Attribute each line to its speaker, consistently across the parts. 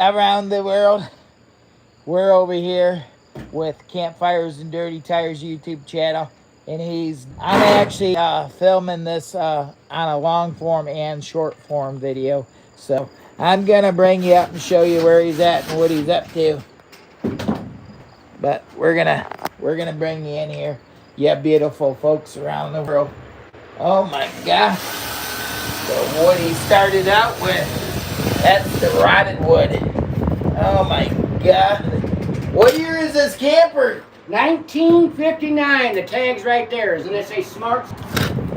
Speaker 1: around the world. We're over here with Campfires and Dirty Tires YouTube channel, and I'm actually filming this on a long form and short form video. So I'm gonna bring you up and show you where he's at and what he's up to. But we're gonna bring you in here. Yeah, beautiful folks around the world. Oh my gosh. So what he started out with, that's the rotted wood. Oh my God. What year is this camper?
Speaker 2: 1959. The tag's right there. Isn't it say smart?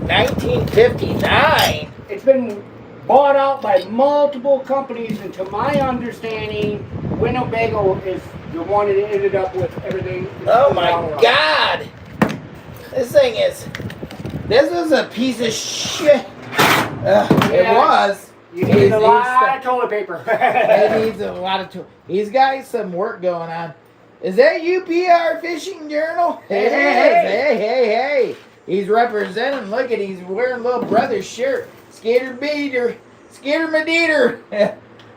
Speaker 1: 1959?
Speaker 2: It's been bought out by multiple companies, and to my understanding, Winnebago is the one that ended up with everything.
Speaker 1: Oh my God. This was a piece of shit. It was.
Speaker 2: You need a lot of toilet paper.
Speaker 1: It needs a lot of He's got some work going on. Is that UPR Fishing Journal? Hey. He's representing. Look at, he's wearing little brother's shirt. Skater Mediter.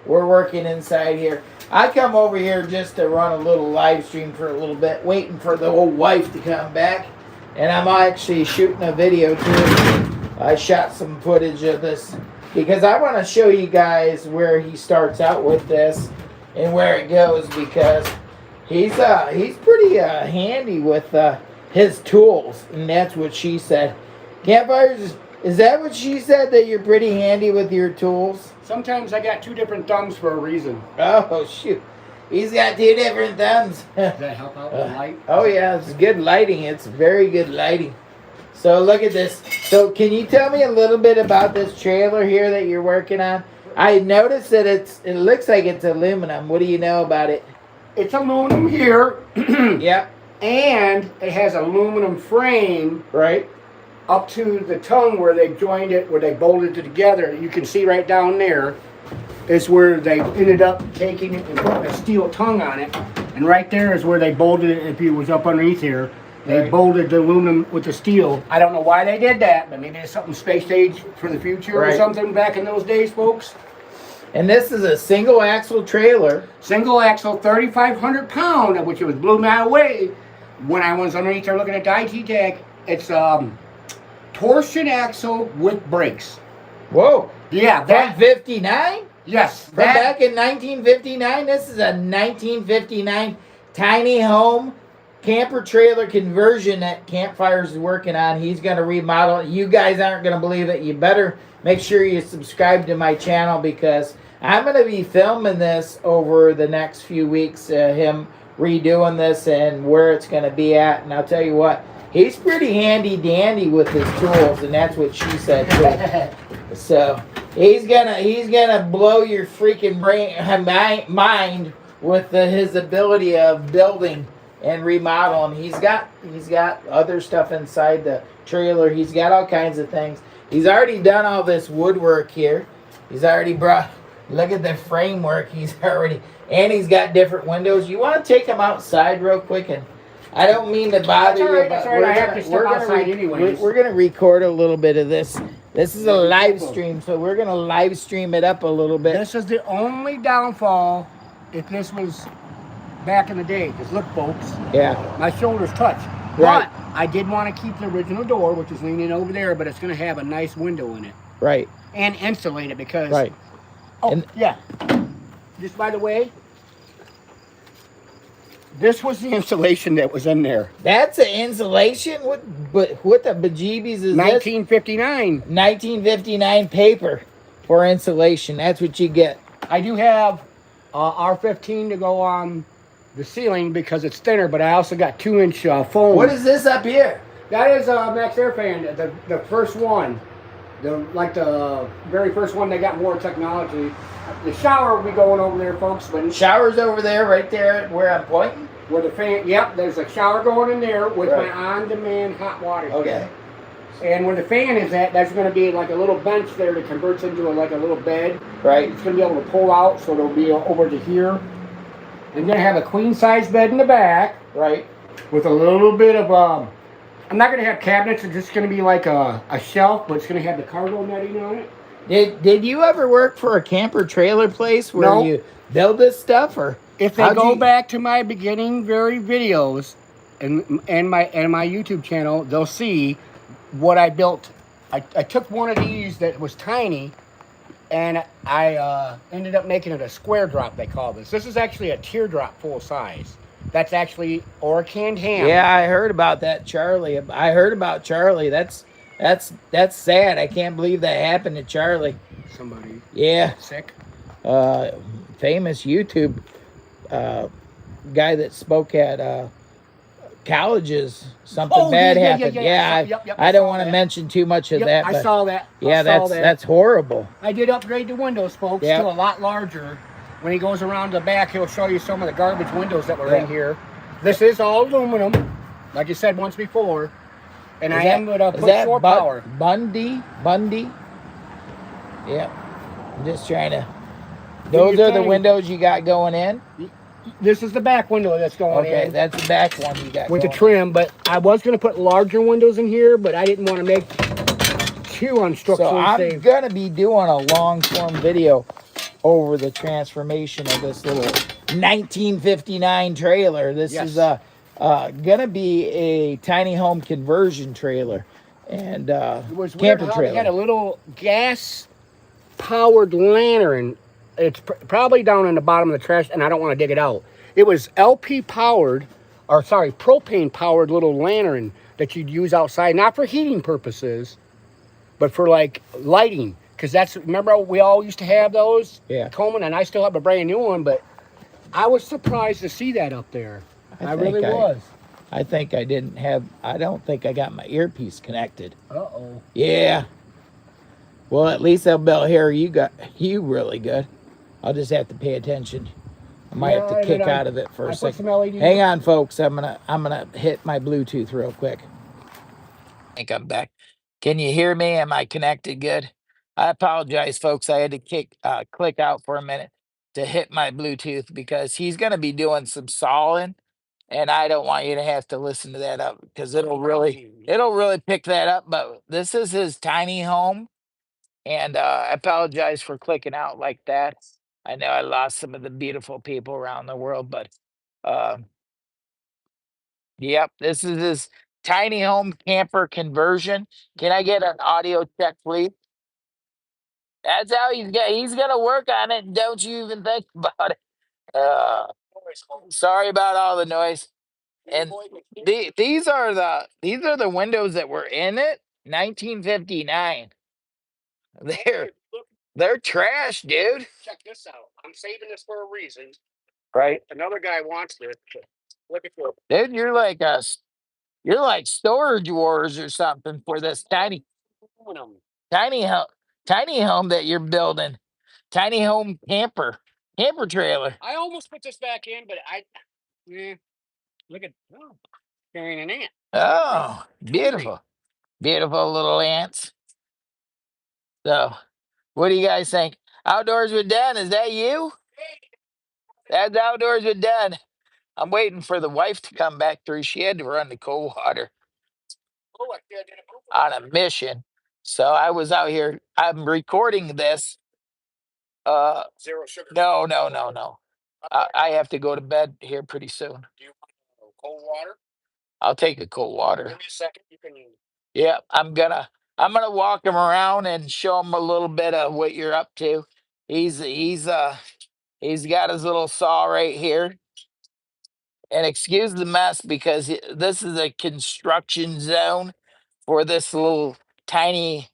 Speaker 1: We're working inside here. I come over here just to run a little live stream for a little bit, waiting for the old wife to come back. And I'm actually shooting a video too. I shot some footage of this because I want to show you guys where he starts out with this and where it goes, because he's pretty handy with his tools, and that's what she said. Campfires, is that what she said, that you're pretty handy with your tools?
Speaker 2: Sometimes I got two different thumbs for a reason.
Speaker 1: Oh shoot, he's got two different thumbs.
Speaker 2: Does that help out with light?
Speaker 1: Oh yeah, it's good lighting. It's very good lighting. So look at this. So can you tell me a little bit about this trailer here that you're working on? I noticed that it looks like it's aluminum. What do you know about it?
Speaker 2: It's aluminum here.
Speaker 1: Yep.
Speaker 2: And it has aluminum frame.
Speaker 1: Right.
Speaker 2: Up to the tongue where they joined it, where they bolted it together. You can see right down there is where they ended up taking it and putting a steel tongue on it. And right there is where they bolted it. If it was up underneath here, they bolted the aluminum with the steel. I don't know why they did that, but maybe it's something space age for the future or something back in those days, folks.
Speaker 1: And this is a single axle trailer.
Speaker 2: Single axle, 3,500 pound, which was blew me away when I was underneath there looking at the IT tag. It's torsion axle with brakes.
Speaker 1: Whoa.
Speaker 2: Yeah.
Speaker 1: From 59?
Speaker 2: Yes.
Speaker 1: From back in 1959? This is a 1959 tiny home camper trailer conversion that Campfires is working on. He's going to remodel it. You guys aren't going to believe it. You better make sure you subscribe to my channel, because I'm going to be filming this over the next few weeks, him redoing this and where it's going to be at. And I'll tell you what, he's pretty handy dandy with his tools, and that's what she said too. So he's gonna blow your freaking mind with his ability of building and remodeling. He's got other stuff inside the trailer. He's got all kinds of things. He's already done all this woodwork here. He's already brought. Look at the framework. He's got different windows. You want to take him outside real quick? And I don't mean to bother you, but we're gonna record a little bit of this. This is a live stream, so we're gonna live stream it up a little bit.
Speaker 2: This is the only downfall if this was back in the day. Because look, folks, my shoulders touch.
Speaker 1: Right.
Speaker 2: But I did want to keep the original door, which is leaning over there, but it's going to have a nice window in it.
Speaker 1: Right.
Speaker 2: And insulate it because.
Speaker 1: Right.
Speaker 2: Oh, and yeah. Just by the way, this was the insulation that was in there.
Speaker 1: That's the insulation? What the bejeebies is
Speaker 2: 1959.
Speaker 1: This? 1959 paper for insulation. That's what you get.
Speaker 2: I do have R15 to go on the ceiling because it's thinner, but I also got 2-inch foam.
Speaker 1: What is this up here?
Speaker 2: That is a Max Air fan, the first one. The very first one. They got more technology. The shower will be going over there, folks. But
Speaker 1: shower's over there, right there where I'm pointing?
Speaker 2: Where the fan, yep, there's a shower going in there with my on-demand hot water.
Speaker 1: Okay.
Speaker 2: And where the fan is at, that's going to be like a little bench there that converts into like a little bed.
Speaker 1: Right.
Speaker 2: It's going to be able to pull out, so it'll be over to here. I'm going to have a queen-size bed in the back.
Speaker 1: Right.
Speaker 2: With a little bit of, I'm not going to have cabinets. It's just going to be like a shelf, but it's going to have the cargo netting on it.
Speaker 1: Did you ever work for a camper trailer place where
Speaker 2: No.
Speaker 1: you build this stuff, or
Speaker 2: If they go back to my beginning very videos and my YouTube channel, they'll see what I built. I took one of these that was tiny, and I ended up making it a square drop. They call this. This is actually a teardrop full size. That's actually or canned ham.
Speaker 1: Yeah, I heard about that, Charlie. I heard about Charlie. That's sad. I can't believe that happened to Charlie.
Speaker 2: Somebody.
Speaker 1: Yeah.
Speaker 2: Sick.
Speaker 1: Famous YouTube guy that spoke at colleges. Something bad happened. Yeah, I don't want to mention too much of that.
Speaker 2: I saw that.
Speaker 1: Yeah, that's horrible.
Speaker 2: I did upgrade the windows, folks, to a lot larger. When he goes around the back, he'll show you some of the garbage windows that were in here. This is all aluminum, like you said once before. And I am going to put shore power.
Speaker 1: Bundy? Yep. I'm just trying to. Those are the windows you got going in?
Speaker 2: This is the back window that's going in.
Speaker 1: Okay, that's the back one you got
Speaker 2: with the trim, but I was going to put larger windows in here, but I didn't want to make too unstructurally
Speaker 1: So I'm going to be doing a long-form video over the transformation of this little 1959 trailer. This is going to be a tiny home conversion trailer and
Speaker 2: it was
Speaker 1: camper
Speaker 2: weird how
Speaker 1: trailer.
Speaker 2: They had a little gas-powered lantern. It's probably down in the bottom of the trash, and I don't want to dig it out. It was propane-powered little lantern that you'd use outside, not for heating purposes, but for like lighting. Because remember we all used to have those?
Speaker 1: Yeah.
Speaker 2: Coleman, and I still have a brand new one, but I was surprised to see that up there. I really was.
Speaker 1: I think I don't think I got my earpiece connected.
Speaker 2: Uh-oh.
Speaker 1: Yeah. Well, at least they'll be able to hear you really good. I'll just have to pay attention. I might have to kick out of it for a second. Hang on, folks. I'm gonna hit my Bluetooth real quick. I think I'm back. Can you hear me? Am I connected good? I apologize, folks. I had to click out for a minute to hit my Bluetooth because he's gonna be doing some sawing, and I don't want you to have to listen to that up because it'll really pick that up. But this is his tiny home. And I apologize for clicking out like that. I know I lost some of the beautiful people around the world, but uh, yep, this is his tiny home camper conversion. Can I get an audio check, please? That's how he's gonna work on it. Don't you even think about it. Uh, Sorry about all the noise. And these are the windows that were in it. 1959. They're trash, dude.
Speaker 2: Check this out. I'm saving this for a reason.
Speaker 1: Right.
Speaker 2: Another guy wants this. Look at this.
Speaker 1: Dude, you're like Storage Wars or something for this tiny home that you're building. Tiny home camper trailer.
Speaker 2: I almost put this back in, but look at carrying an ant.
Speaker 1: Oh, beautiful. Beautiful little ants. So, what do you guys think? Outdoors with Dan, is that you? That's Outdoors with Dan. I'm waiting for the wife to come back through. She had to run to cold water on a mission. So I was out here. I'm recording this.
Speaker 2: Zero sugar.
Speaker 1: No. I have to go to bed here pretty soon.
Speaker 2: Do you want cold water?
Speaker 1: I'll take a cold water.
Speaker 2: Give me a second. You can.
Speaker 1: Yeah, I'm gonna walk him around and show him a little bit of what you're up to. He's got his little saw right here. And excuse the mess because this is a construction zone for this little tiny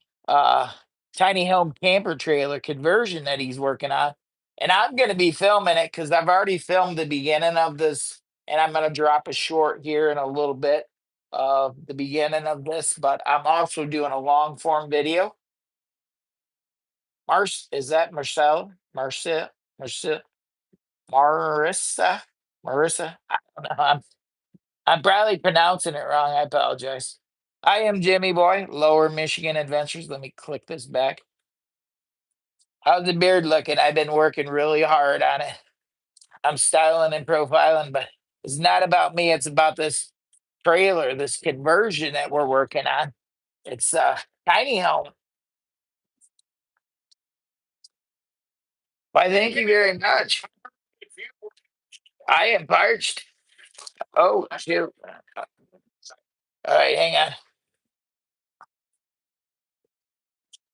Speaker 1: tiny home camper trailer conversion that he's working on. And I'm going to be filming it because I've already filmed the beginning of this, and I'm going to drop a short here in a little bit of the beginning of this, but I'm also doing a long form video. Is that Marcel? Marissa? I don't know. I'm probably pronouncing it wrong. I apologize. I am Jimmy Boy, Lower Michigan Adventures. Let me click this back. How's the beard looking? I've been working really hard on it. I'm styling and profiling, but it's not about me. It's about this trailer, this conversion that we're working on. It's a tiny home. Why, thank you very much. I am parched. Oh, shoot. All right, hang on.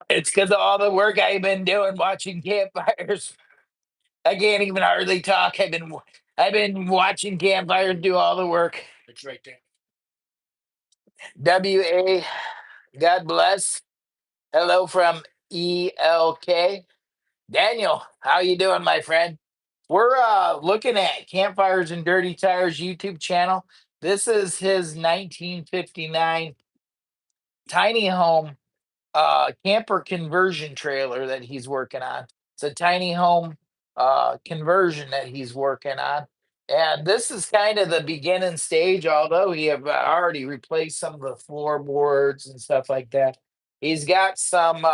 Speaker 1: It's because of all the work I've been doing watching campfires. I can't even hardly talk. I've been watching campfires do all the work.
Speaker 2: It's right there.
Speaker 1: WA, God bless. Hello from ELK. Daniel, how you doing, my friend? We're looking at Campfires and Dirty Tires YouTube channel. This is his 1959 tiny home camper conversion trailer that he's working on. It's a tiny home conversion that he's working on. And this is kind of the beginning stage, although he have already replaced some of the floorboards and stuff like that. He's got some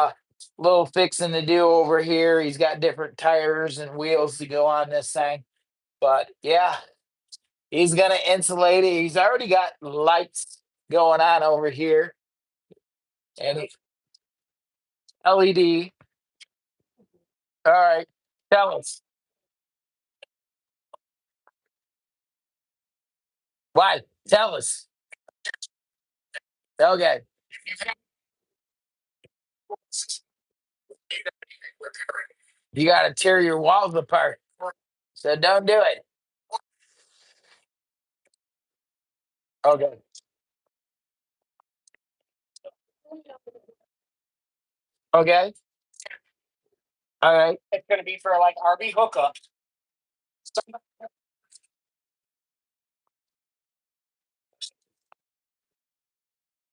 Speaker 1: little fixing to do over here. He's got different tires and wheels to go on this thing. But yeah, he's gonna insulate it. He's already got lights going on over here and LED. All right. Tell us. Why? Tell us. Okay. You got to tear your walls apart. So don't do it. Okay. Okay. All right.
Speaker 2: It's going to be for like RV hookups.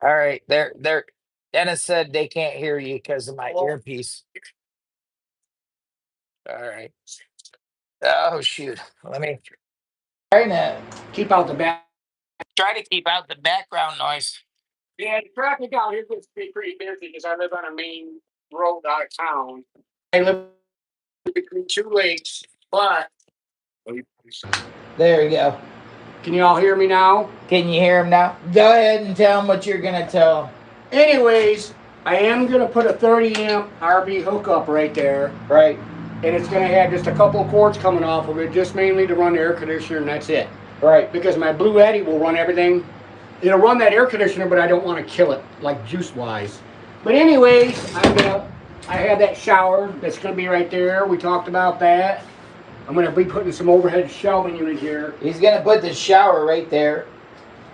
Speaker 1: All right. They're Dennis said they can't hear you because of my earpiece. All right. Oh shoot. Let me trying to
Speaker 2: Keep out the back.
Speaker 1: try to keep out the background noise.
Speaker 2: Yeah, the traffic out here gets to be pretty busy because I live on a main road out of town. I live between two lakes, but
Speaker 1: There you go.
Speaker 2: can you all hear me now?
Speaker 1: Can you hear him now? Go ahead and tell him what you're gonna tell him.
Speaker 2: Anyways, I am going to put a 30 amp RV hookup right there.
Speaker 1: Right.
Speaker 2: And it's going to have just a couple of cords coming off of it, just mainly to run the air conditioner, and that's it.
Speaker 1: Right.
Speaker 2: Because my Blue Eddy will run everything. It'll run that air conditioner, but I don't want to kill it, like juice-wise. But anyways, I have that shower that's going to be right there. We talked about that. I'm going to be putting some overhead shelving unit here.
Speaker 1: He's gonna put the shower right there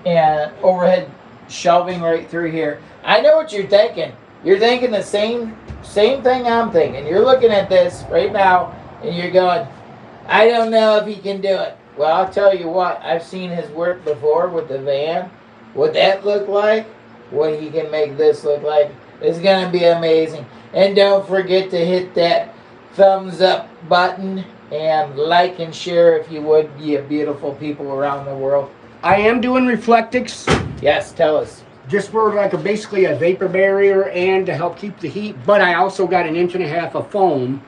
Speaker 1: and overhead shelving right through here. I know what you're thinking. You're thinking the same thing I'm thinking. You're looking at this right now and you're going, I don't know if he can do it. Well, I'll tell you what, I've seen his work before with the van. What that looked like, what he can make this look like is gonna be amazing. And don't forget to hit that thumbs up button and like and share if you would, you beautiful people around the world.
Speaker 2: I am doing reflectics.
Speaker 1: Yes, tell us.
Speaker 2: Just for like basically a vapor barrier and to help keep the heat. But I also got 1.5 inches of foam,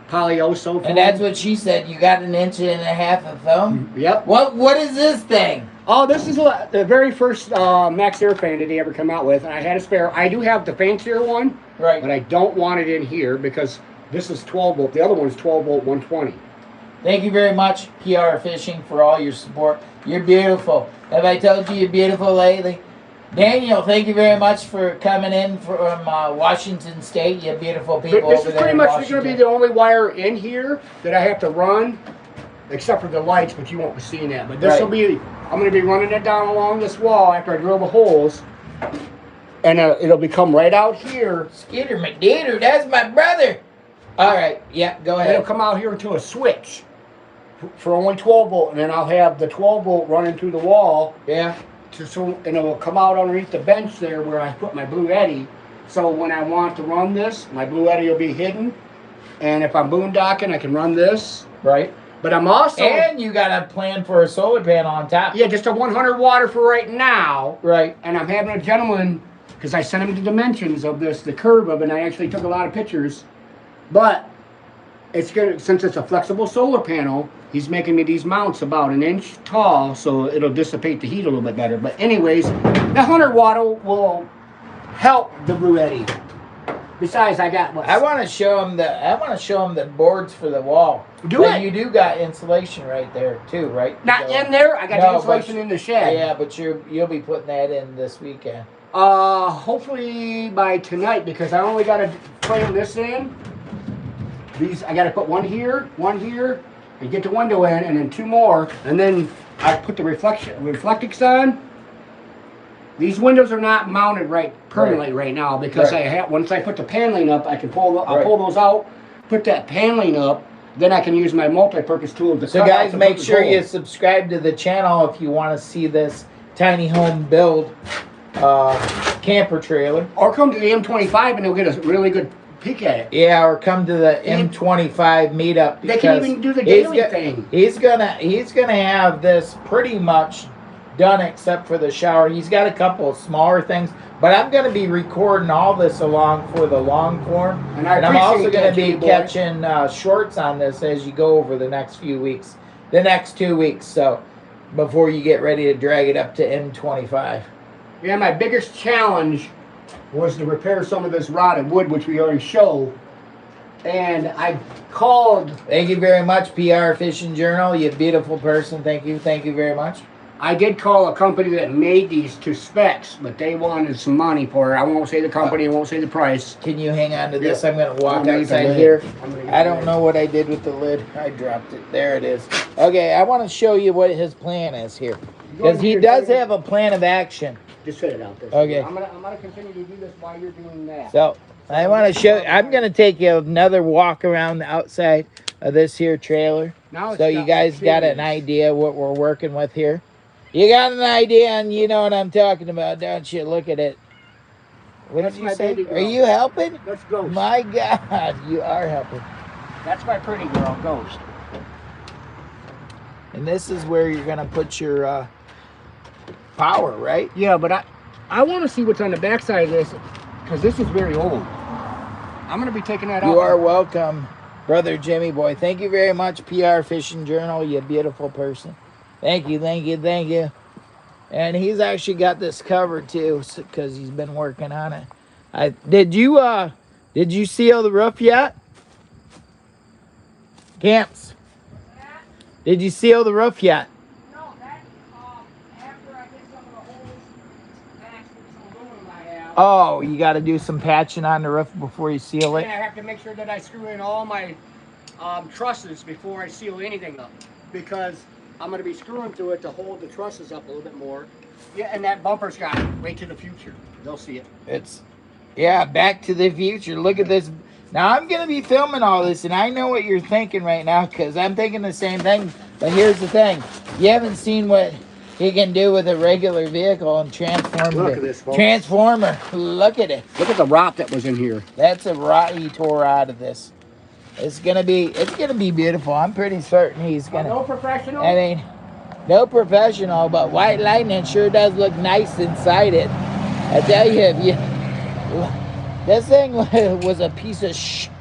Speaker 2: polyoso foam.
Speaker 1: And that's what she said. You got 1.5 inches of foam?
Speaker 2: Yep.
Speaker 1: What is this thing?
Speaker 2: Oh, this is the very first Max Air fan that they ever come out with. I had a spare. I do have the fancier one.
Speaker 1: Right.
Speaker 2: But I don't want it in here because this is 12 volt. The other one is 12 volt 120.
Speaker 1: Thank you very much, PR Fishing, for all your support. You're beautiful. Have I told you you're beautiful lately? Daniel, thank you very much for coming in from Washington State. You beautiful people
Speaker 2: This
Speaker 1: over
Speaker 2: is
Speaker 1: there
Speaker 2: pretty
Speaker 1: in
Speaker 2: much
Speaker 1: Washington.
Speaker 2: going to be the only wire in here that I have to run, except for the lights, but you won't be seeing that. But this will be, I'm going to be running it down along this wall after I drill the holes, and it'll be come right out here.
Speaker 1: Skeeter McDeeter, that's my brother. All right, yeah, go ahead.
Speaker 2: It'll come out here to a switch for only 12 volt, and then I'll have the 12 volt running through the wall.
Speaker 1: Yeah.
Speaker 2: And it will come out underneath the bench there where I put my Blue Eddy. So when I want to run this, my Blue Eddy will be hidden. And if I'm boondocking, I can run this.
Speaker 1: Right.
Speaker 2: But I'm also...
Speaker 1: And you got a plan for a solar panel on top.
Speaker 2: Yeah, just a 100 water for right now.
Speaker 1: Right.
Speaker 2: And I'm having a gentleman, because I sent him the dimensions of this, the curve of it, and I actually took a lot of pictures. But it's gonna, since it's a flexible solar panel, he's making me these mounts about 1 inch tall, so it'll dissipate the heat a little bit better. But anyways, the 100 watt will help the Blue Eddy. Besides, I got what?
Speaker 1: I want to show them the boards for the wall.
Speaker 2: Do
Speaker 1: but
Speaker 2: it.
Speaker 1: You do got insulation right there too, right?
Speaker 2: Not in there. I got the insulation in the shed.
Speaker 1: Yeah, but you'll be putting that in this weekend.
Speaker 2: Hopefully by tonight, because I only got to frame this in. These I got to put one here, and get the window in, and then two more, and then I put the reflectix on. These windows are not mounted permanently right now because once I put the paneling up, I can pull those out, put that paneling up, then I can use my multi-purpose tool to
Speaker 1: So guys, make sure you subscribe to the channel if you want to see this tiny home build camper trailer.
Speaker 2: Or come to the M25 and you'll get a really good peek at it.
Speaker 1: Yeah, or come to the M25 meetup.
Speaker 2: They can even do the daily thing.
Speaker 1: He's gonna have this pretty much done except for the shower. He's got a couple of smaller things, but I'm going to be recording all this along for the long form, and I'm also going to be catching shorts on this as you go over the next few weeks, the next 2 weeks, so before you get ready to drag it up to M25.
Speaker 2: Yeah, my biggest challenge was to repair some of this rotted wood, which we already showed. And I called.
Speaker 1: Thank you very much, PR Fishing Journal. You beautiful person. Thank you very much.
Speaker 2: I did call a company that made these to specs, but they wanted some money for it. I won't say the company, I won't say the price.
Speaker 1: Can you hang on to this? I'm going to walk outside here. I don't know what I did with the lid. I dropped it. There it is. Okay, I want to show you what his plan is here. Because he does have a plan of action.
Speaker 2: Just set it out there.
Speaker 1: Okay.
Speaker 2: I'm gonna continue to do this while you're doing that.
Speaker 1: So, I want to show, I'm going to take you another walk around the outside of this here trailer. So you guys got an idea what we're working with here. You got an idea, and you know what I'm talking about, don't you? Look at it. What did you say? Are you helping?
Speaker 2: Let's go.
Speaker 1: My God, you are helping.
Speaker 2: That's my pretty girl, Ghost.
Speaker 1: And this is where you're going to put your power, right?
Speaker 2: Yeah, but I want to see what's on the backside of this, because this is very old. I'm going to be taking that out.
Speaker 1: You are welcome, Brother Jimmy Boy. Thank you very much, PR Fishing Journal, you beautiful person. Thank you. And he's actually got this covered too, because he's been working on it. Did you seal the roof yet? Camps. Did you seal the roof yet?
Speaker 2: No, that's after I get some of the holes patched with some aluminum I have.
Speaker 1: Oh, you got to do some patching on the roof before you seal it?
Speaker 2: And I have to make sure that I screw in all my trusses before I seal anything up, because I'm going to be screwing through it to hold the trusses up a little bit more. Yeah, and that bumper's got way to the future. They'll see it.
Speaker 1: Yeah, back to the future. Look at this. Now, I'm going to be filming all this, and I know what you're thinking right now, because I'm thinking the same thing. But here's the thing. You haven't seen what he can do with a regular vehicle and transform
Speaker 2: Look
Speaker 1: it.
Speaker 2: at this, folks.
Speaker 1: Transformer. Look at it.
Speaker 2: Look at the rot that was in here.
Speaker 1: That's a rot he tore out of this. It's gonna be beautiful. I'm pretty certain he's gonna.
Speaker 2: No professional.
Speaker 1: I mean, no professional, but White Lightning sure does look nice inside it. I tell you, this thing was a piece of shit.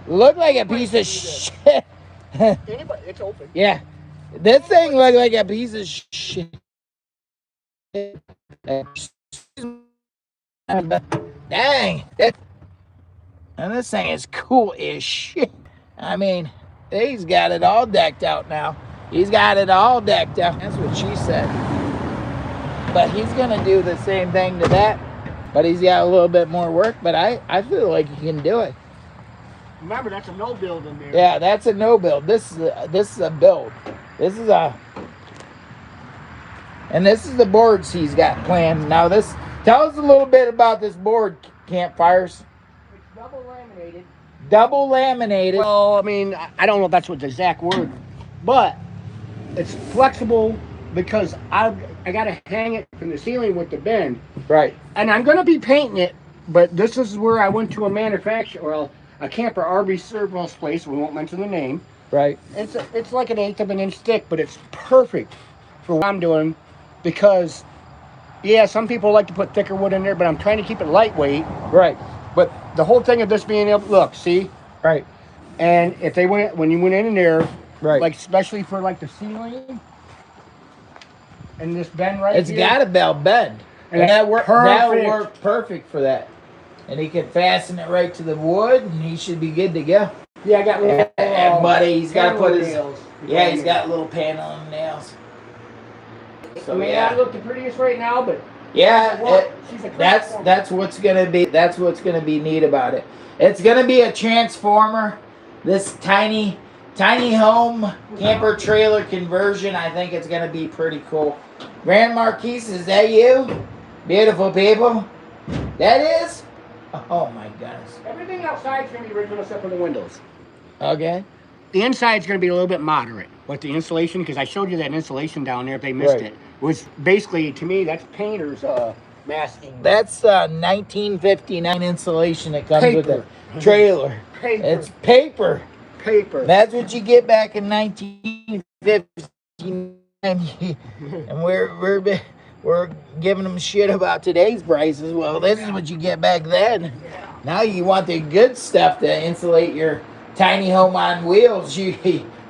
Speaker 1: Looked like a piece of shit.
Speaker 2: Anybody, it's open.
Speaker 1: Yeah, this thing looked like a piece of shit. Dang. And this thing is cool as shit. I mean, he's got it all decked out now. He's got it all decked out. That's what she said. But he's going to do the same thing to that. But he's got a little bit more work. But I feel like he can do it.
Speaker 2: Remember, that's a no build in there.
Speaker 1: Yeah, that's a no build. This is a build. This is a... And this is the boards he's got planned. Now, tell us a little bit about this board, Campfires.
Speaker 2: Double laminated.
Speaker 1: Double laminated.
Speaker 2: Well, I mean, I don't know if that's what the exact word, but it's flexible because I got to hang it from the ceiling with the bend.
Speaker 1: Right.
Speaker 2: And I'm going to be painting it, but this is where I went to a manufacturer, or a camper RV service place. We won't mention the name.
Speaker 1: Right.
Speaker 2: It's like an 1/8 of an inch thick, but it's perfect for what I'm doing, because, yeah, some people like to put thicker wood in there, but I'm trying to keep it lightweight.
Speaker 1: Right.
Speaker 2: But the whole thing of this being able to look, see?
Speaker 1: Right.
Speaker 2: And if they when you went in there,
Speaker 1: right,
Speaker 2: like especially for like the ceiling and this bend right
Speaker 1: it's
Speaker 2: here.
Speaker 1: got a bell bend. And that'll work perfect for that. and he can fasten it right to the wood, and he should be good to go.
Speaker 2: Yeah, I got little.
Speaker 1: Buddy, he's got to put his
Speaker 2: nails.
Speaker 1: Yeah, he's got little paneling nails.
Speaker 2: So it may not look the prettiest right now, but
Speaker 1: yeah,
Speaker 2: that's
Speaker 1: what's gonna be neat about it. It's gonna be a transformer. This tiny home camper trailer conversion. I think it's gonna be pretty cool. Grand Marquise, is that you? Beautiful people. That is. Oh my goodness.
Speaker 2: Everything outside's gonna be original except for the windows.
Speaker 1: Okay.
Speaker 2: The inside's going to be a little bit moderate, but the insulation, because I showed you that insulation down there, if they missed it, was basically, to me, that's painter's masking.
Speaker 1: That's 1959 insulation that comes with the trailer.
Speaker 2: Paper.
Speaker 1: It's paper.
Speaker 2: Paper.
Speaker 1: That's what you get back in 1959, and we're giving them shit about today's prices. Well, this is what you get back then. Now you want the good stuff to insulate your tiny home on wheels. You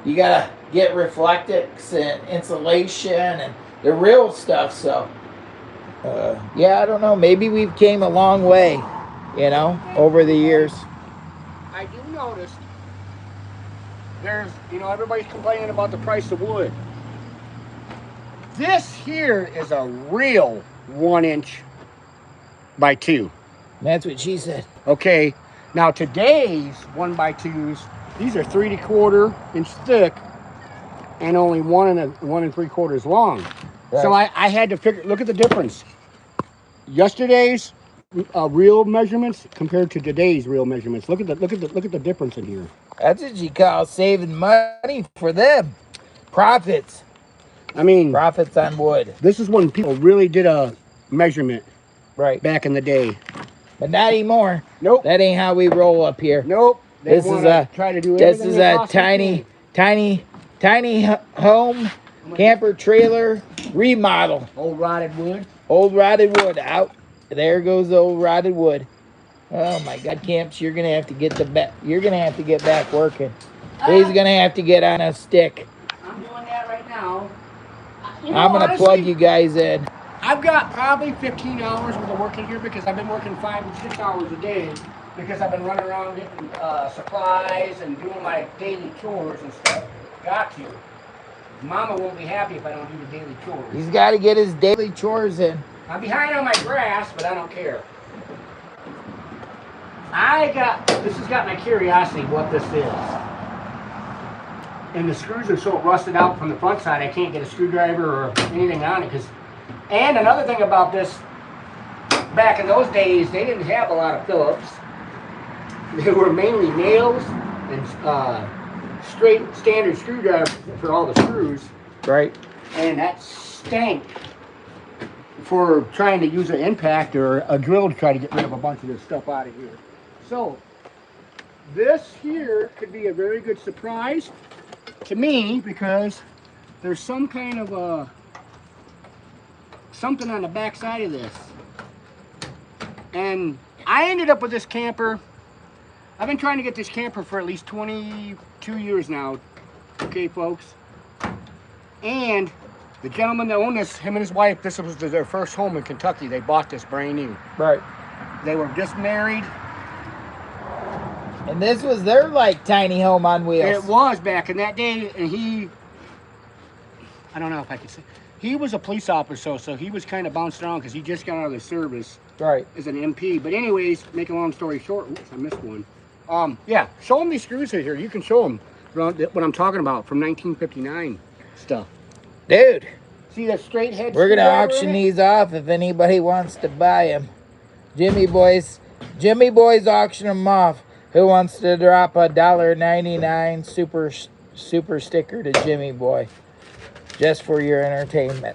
Speaker 1: gotta get reflectix and insulation and the real stuff. So yeah, I don't know, maybe we've came a long way, over the years.
Speaker 2: I do notice there's, everybody's complaining about the price of wood. This here is a real 1-inch by 2.
Speaker 1: That's what she said.
Speaker 2: Okay. Now today's 1x2s, these are 3 1/4 inch thick and only 1 3/4 long. Right. So I had to figure. Look at the difference. Yesterday's real measurements compared to today's real measurements. Look at the difference in here.
Speaker 1: That's what you call saving money for them. Profits.
Speaker 2: I mean,
Speaker 1: profits on wood.
Speaker 2: This is when people really did a measurement.
Speaker 1: Right.
Speaker 2: Back in the day.
Speaker 1: But not anymore.
Speaker 2: Nope.
Speaker 1: That ain't how we roll up here.
Speaker 2: Nope.
Speaker 1: This is a tiny home camper trailer remodel.
Speaker 2: Old rotted wood.
Speaker 1: Old rotted wood. Out. There goes the old rotted wood. Oh my God, Camps, you're gonna have to get back working. He's gonna have to get on a stick.
Speaker 2: I'm doing that right now.
Speaker 1: I'm gonna plug you guys in.
Speaker 2: I've got probably 15 hours worth of work in here because I've been working 5 and 6 hours a day because I've been running around getting supplies and doing my daily chores and stuff. Got to. Mama won't be happy if I don't do the daily chores.
Speaker 1: He's got to get his daily chores in.
Speaker 2: I'm behind on my grass, but I don't care. This has got my curiosity what this is. And the screws are so rusted out from the front side, I can't get a screwdriver or anything on it. And another thing about this, back in those days, they didn't have a lot of Phillips. They were mainly nails and straight standard screwdriver for all the screws.
Speaker 1: Right.
Speaker 2: And that stank for trying to use an impact or a drill to try to get rid of a bunch of this stuff out of here. So this here could be a very good surprise to me because there's some kind of something on the back side of this. And I ended up with this camper. I've been trying to get this camper for at least 22 years now. Okay, folks. And the gentleman that owned this, him and his wife, this was their first home in Kentucky. They bought this brand new.
Speaker 1: Right.
Speaker 2: They were just married.
Speaker 1: And this was their tiny home on wheels.
Speaker 2: It was back in that day, and I don't know if I could say, he was a police officer, so he was kind of bounced around because he just got out of the service.
Speaker 1: Right.
Speaker 2: As an MP. But anyways, make a long story short, oops, I missed one. Yeah, show them these screws right here. You can show them what I'm talking about from 1959 stuff.
Speaker 1: Dude.
Speaker 2: See that straight head?
Speaker 1: We're going to auction these off if anybody wants to buy them. Jimmy Boy's auction them off. Who wants to drop a $1.99 super sticker to Jimmy Boy? Just for your entertainment.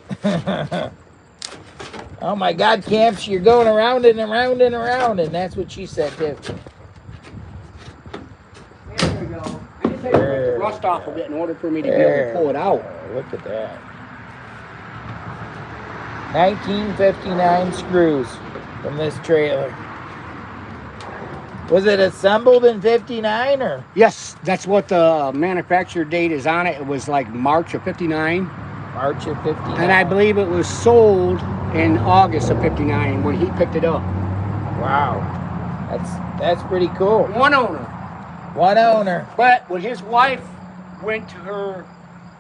Speaker 1: Oh my God, Camps, you're going around and around and around, and that's what she said too.
Speaker 2: There we go. I just had to break the rust off of it in order for me to be able to pull it out.
Speaker 1: Look at that. 1959 screws from this trailer. Was it assembled in 59 or?
Speaker 2: Yes, that's what the manufacturer date is on it. It was like March of 59.
Speaker 1: March of 59.
Speaker 2: And I believe it was sold in August of 59 when he picked it up.
Speaker 1: Wow. That's pretty cool.
Speaker 2: One owner.
Speaker 1: One owner.
Speaker 2: But when his wife went to her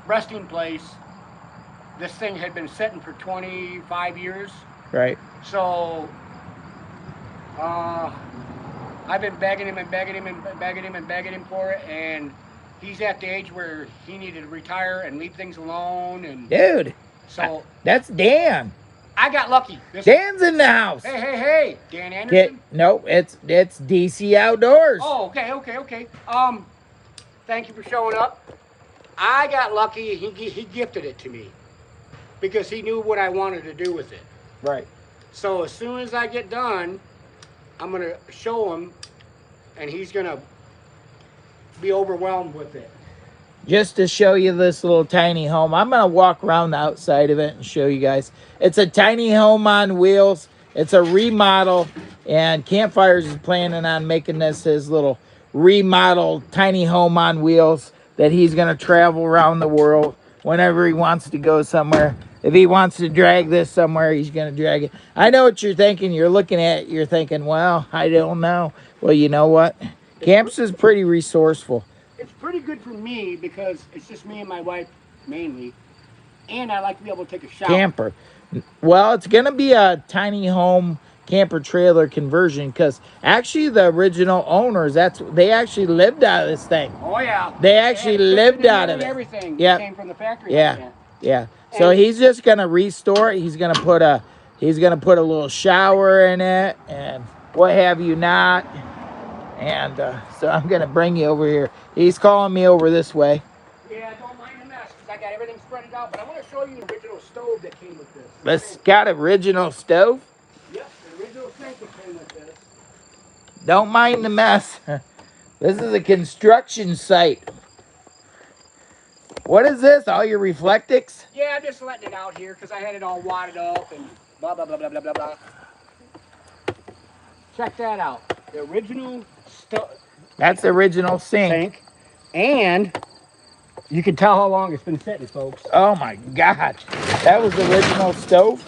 Speaker 2: resting place, this thing had been sitting for 25 years.
Speaker 1: Right.
Speaker 2: So I've been begging him and begging him and begging him and begging him for it, and he's at the age where he needed to retire and leave things alone. And
Speaker 1: Dude.
Speaker 2: so
Speaker 1: That's Dan.
Speaker 2: I got lucky.
Speaker 1: Dan's in the house.
Speaker 2: Hey, Dan Anderson.
Speaker 1: No, it's DC Outdoors.
Speaker 2: Oh, okay. Thank you for showing up. I got lucky. He gifted it to me because he knew what I wanted to do with it.
Speaker 1: Right.
Speaker 2: So as soon as I get done, I'm gonna show him, and he's gonna be overwhelmed with it.
Speaker 1: Just to show you this little tiny home, I'm going to walk around the outside of it and show you guys. It's a tiny home on wheels. It's a remodel, and Campfires is planning on making this his little remodeled tiny home on wheels that he's going to travel around the world whenever he wants to go somewhere. If he wants to drag this somewhere, he's going to drag it. I know what you're thinking. You're looking at it. You're thinking, well, I don't know. Well, you know what? Camps is pretty resourceful.
Speaker 2: It's pretty good for me because it's just me and my wife mainly, and I like to be able to take a shower.
Speaker 1: Camper. Well, it's going to be a tiny home camper trailer conversion because actually the original owners, they actually lived out of this thing.
Speaker 2: Oh yeah.
Speaker 1: They actually lived out of it.
Speaker 2: Everything came from the factory.
Speaker 1: Yeah. So he's just going to restore it. He's going to put a little shower in it and what have you not. And so I'm going to bring you over here. He's calling me over this way.
Speaker 2: Yeah, don't mind the mess because I got everything spread out. But I want to show you the original stove that came with this.
Speaker 1: This got original stove?
Speaker 2: Yep, the original sink that came with this.
Speaker 1: Don't mind the mess. This is a construction site. What is this? All your reflectics?
Speaker 2: Yeah, I'm just letting it out here because I had it all wadded up and blah, blah, blah, blah, blah, blah, blah. Check that out. The original stove.
Speaker 1: That's the original sink.
Speaker 2: And you can tell how long it's been sitting, folks.
Speaker 1: Oh my gosh. That was the original stove?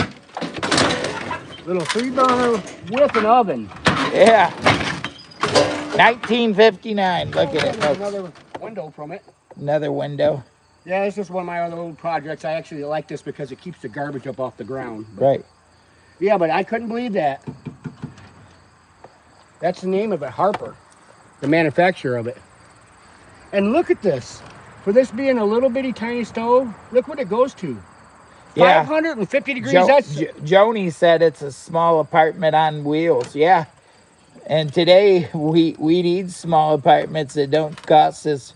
Speaker 2: Little 3-burner with an oven.
Speaker 1: Yeah. 1959. Look at it, folks.
Speaker 2: Another window from it.
Speaker 1: Another window.
Speaker 2: Yeah, this is one of my other old projects. I actually like this because it keeps the garbage up off the ground.
Speaker 1: Right.
Speaker 2: Yeah, but I couldn't believe that. That's the name of it, Harper, the manufacturer of it. And look at this. For this being a little bitty tiny stove, look what it goes to. Yeah. 550 degrees.
Speaker 1: Joni said it's a small apartment on wheels. Yeah. And today we need small apartments that don't cost us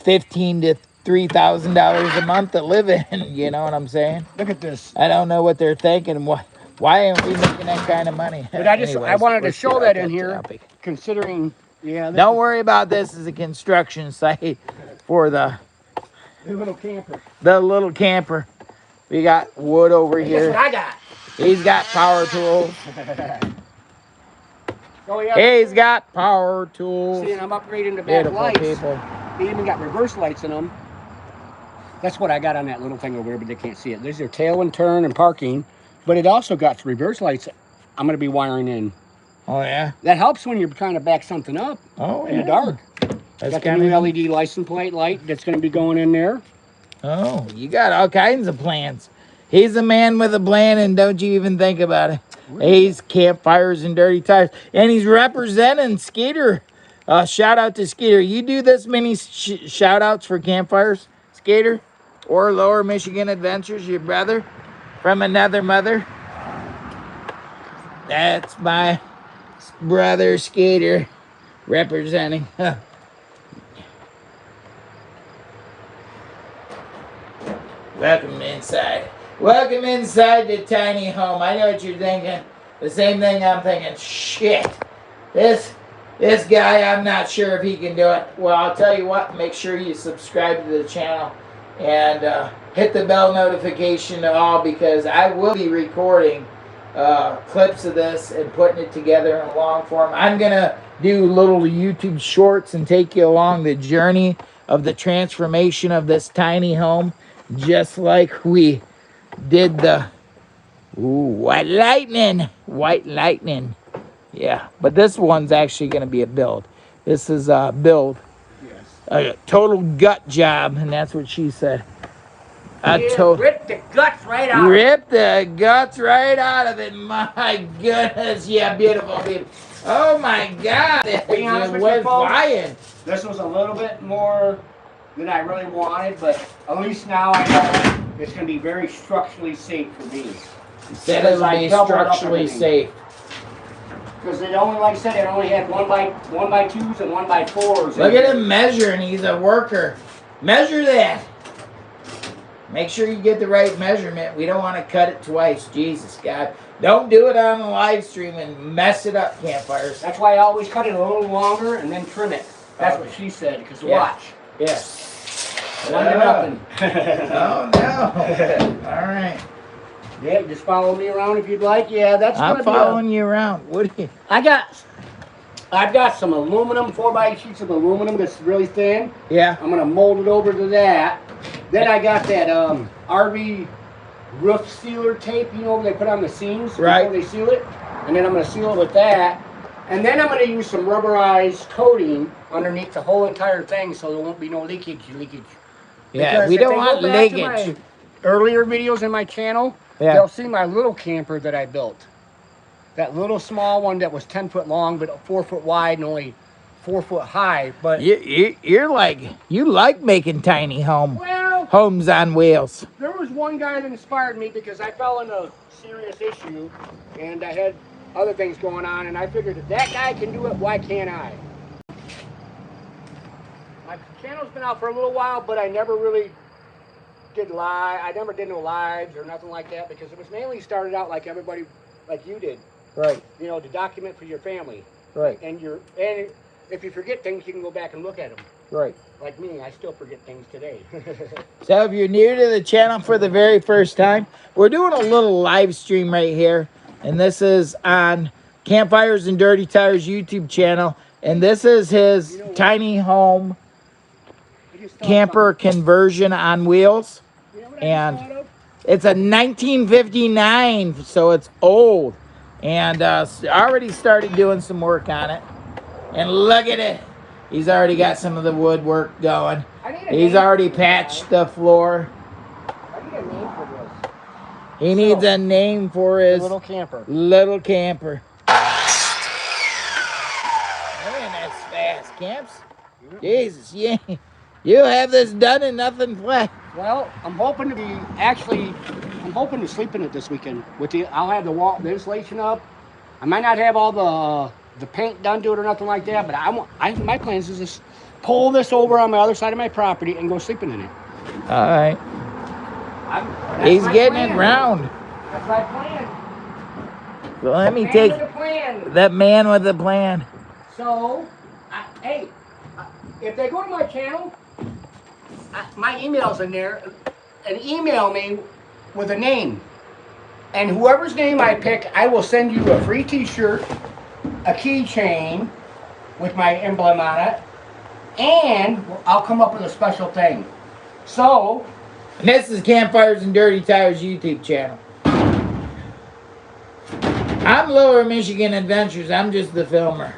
Speaker 1: $1,500 to $3,000 a month to live in. You know what I'm saying?
Speaker 2: Look at this.
Speaker 1: I don't know what they're thinking. Why aren't we making that kind of money?
Speaker 2: But I wanted to show that in here, considering. Yeah.
Speaker 1: Don't worry about this as a construction site for the
Speaker 2: little camper.
Speaker 1: The little camper. We got wood over here.
Speaker 2: Guess what I got?
Speaker 1: He's got power tools.
Speaker 2: Oh yeah.
Speaker 1: He's got power tools.
Speaker 2: See, and I'm upgrading the back lights.
Speaker 1: People.
Speaker 2: They even got reverse lights in them. That's what I got on that little thing over there, but they can't see it. There's your tail and turn and parking, but it also got reverse lights. I'm going to be wiring in.
Speaker 1: Oh yeah.
Speaker 2: That helps when you're trying to back something up.
Speaker 1: Oh,
Speaker 2: in the dark.
Speaker 1: That's
Speaker 2: got the new LED license plate light that's going to be going in there.
Speaker 1: Oh, you got all kinds of plans. He's a man with a plan, and don't you even think about it. He's Campfires and Dirty Tires, and he's representing Skeeter. Shout out to Skeeter. You do this many shout outs for Campfires, Skeeter, or Lower Michigan Adventures, your brother from another mother. That's my brother Skeeter representing. Welcome inside. Welcome inside the tiny home. I know what you're thinking. The same thing I'm thinking. Shit. This guy, I'm not sure if he can do it. Well, I'll tell you what. Make sure you subscribe to the channel and hit the bell notification to all, because I will be recording clips of this and putting it together in long form. I'm going to do little YouTube shorts and take you along the journey of the transformation of this tiny home, just like we did the white lightning. Yeah, but this one's actually going to be a build. This is a build.
Speaker 2: Yes.
Speaker 1: A total gut job, and that's what she said.
Speaker 2: Rip the guts right out of it.
Speaker 1: Rip the guts right out of it. My goodness, yeah, beautiful, beautiful. Oh my God,
Speaker 2: Being honest with
Speaker 1: we're
Speaker 2: you, folks,
Speaker 1: flying.
Speaker 2: this was a little bit more than I really wanted, but at least now I know it's going to be very structurally safe for me.
Speaker 1: He said it would be structurally safe.
Speaker 2: Because it only, like I said, it only had 1x2s and 1x4s.
Speaker 1: Look at him measuring. He's a worker. Measure that. Make sure you get the right measurement. We don't want to cut it twice. Jesus, God. Don't do it on the live stream and mess it up, Campfires.
Speaker 2: That's why I always cut it a little longer and then trim it. That's what she said, because watch.
Speaker 1: Yes.
Speaker 2: One to nothing.
Speaker 1: Oh, no. All right.
Speaker 2: Yeah, just follow me around if you'd like. Yeah, that's
Speaker 1: I'm following you around. What do you...
Speaker 2: I've got some aluminum, 4x sheets of aluminum that's really thin.
Speaker 1: Yeah.
Speaker 2: I'm going to mold it over to that. Then I got that RV roof sealer tape, you know, they put on the seams before they seal it. And then I'm going to seal it with that. And then I'm going to use some rubberized coating underneath the whole entire thing so there won't be no leakage.
Speaker 1: Yeah, we don't want leakage.
Speaker 2: Earlier videos in my channel, they'll see my little camper that I built. That little small one that was 10 foot long, but 4 foot wide and only 4 foot high. But
Speaker 1: you're like, you like making tiny homes on wheels.
Speaker 2: There was one guy that inspired me because I fell in a serious issue and I had other things going on, and I figured if that guy can do it, why can't I? My channel's been out for a little while, but I never really did live. I never did no lives or nothing like that because it was mainly started out like everybody, like you did.
Speaker 1: Right.
Speaker 2: You know, to document for your family.
Speaker 1: Right.
Speaker 2: And if you forget things, you can go back and look at them.
Speaker 1: Right.
Speaker 2: Like me, I still forget things today.
Speaker 1: So if you're new to the channel for the very first time, we're doing a little live stream right here. And this is on Campfires and Dirty Tires YouTube channel. And this is his tiny home camper conversion on wheels. And it's a 1959, so it's old. And already started doing some work on it. And look at it. He's already got some of the woodwork going. He's already patched the floor.
Speaker 2: I need a name for this.
Speaker 1: He needs a name for his
Speaker 2: little camper.
Speaker 1: Little camper. Man, that's fast, Camps. Jesus, yeah. You have this done and nothing flat.
Speaker 2: Well, I'm hoping to sleep in it this weekend. I'll have the insulation up. I might not have all the paint done to it or nothing like that, but my plans is to pull this over on my other side of my property and go sleeping in it.
Speaker 1: All right. He's getting it round.
Speaker 2: That's my plan.
Speaker 1: So let me take that man with the plan.
Speaker 2: So, hey, if they go to my channel, my email's in there, and email me with a name. And whoever's name I pick, I will send you a free t-shirt, a keychain with my emblem on it, and I'll come up with a special thing. So,
Speaker 1: and this is Campfires and Dirty Tires YouTube channel. I'm Lower Michigan Adventures. I'm just the filmer.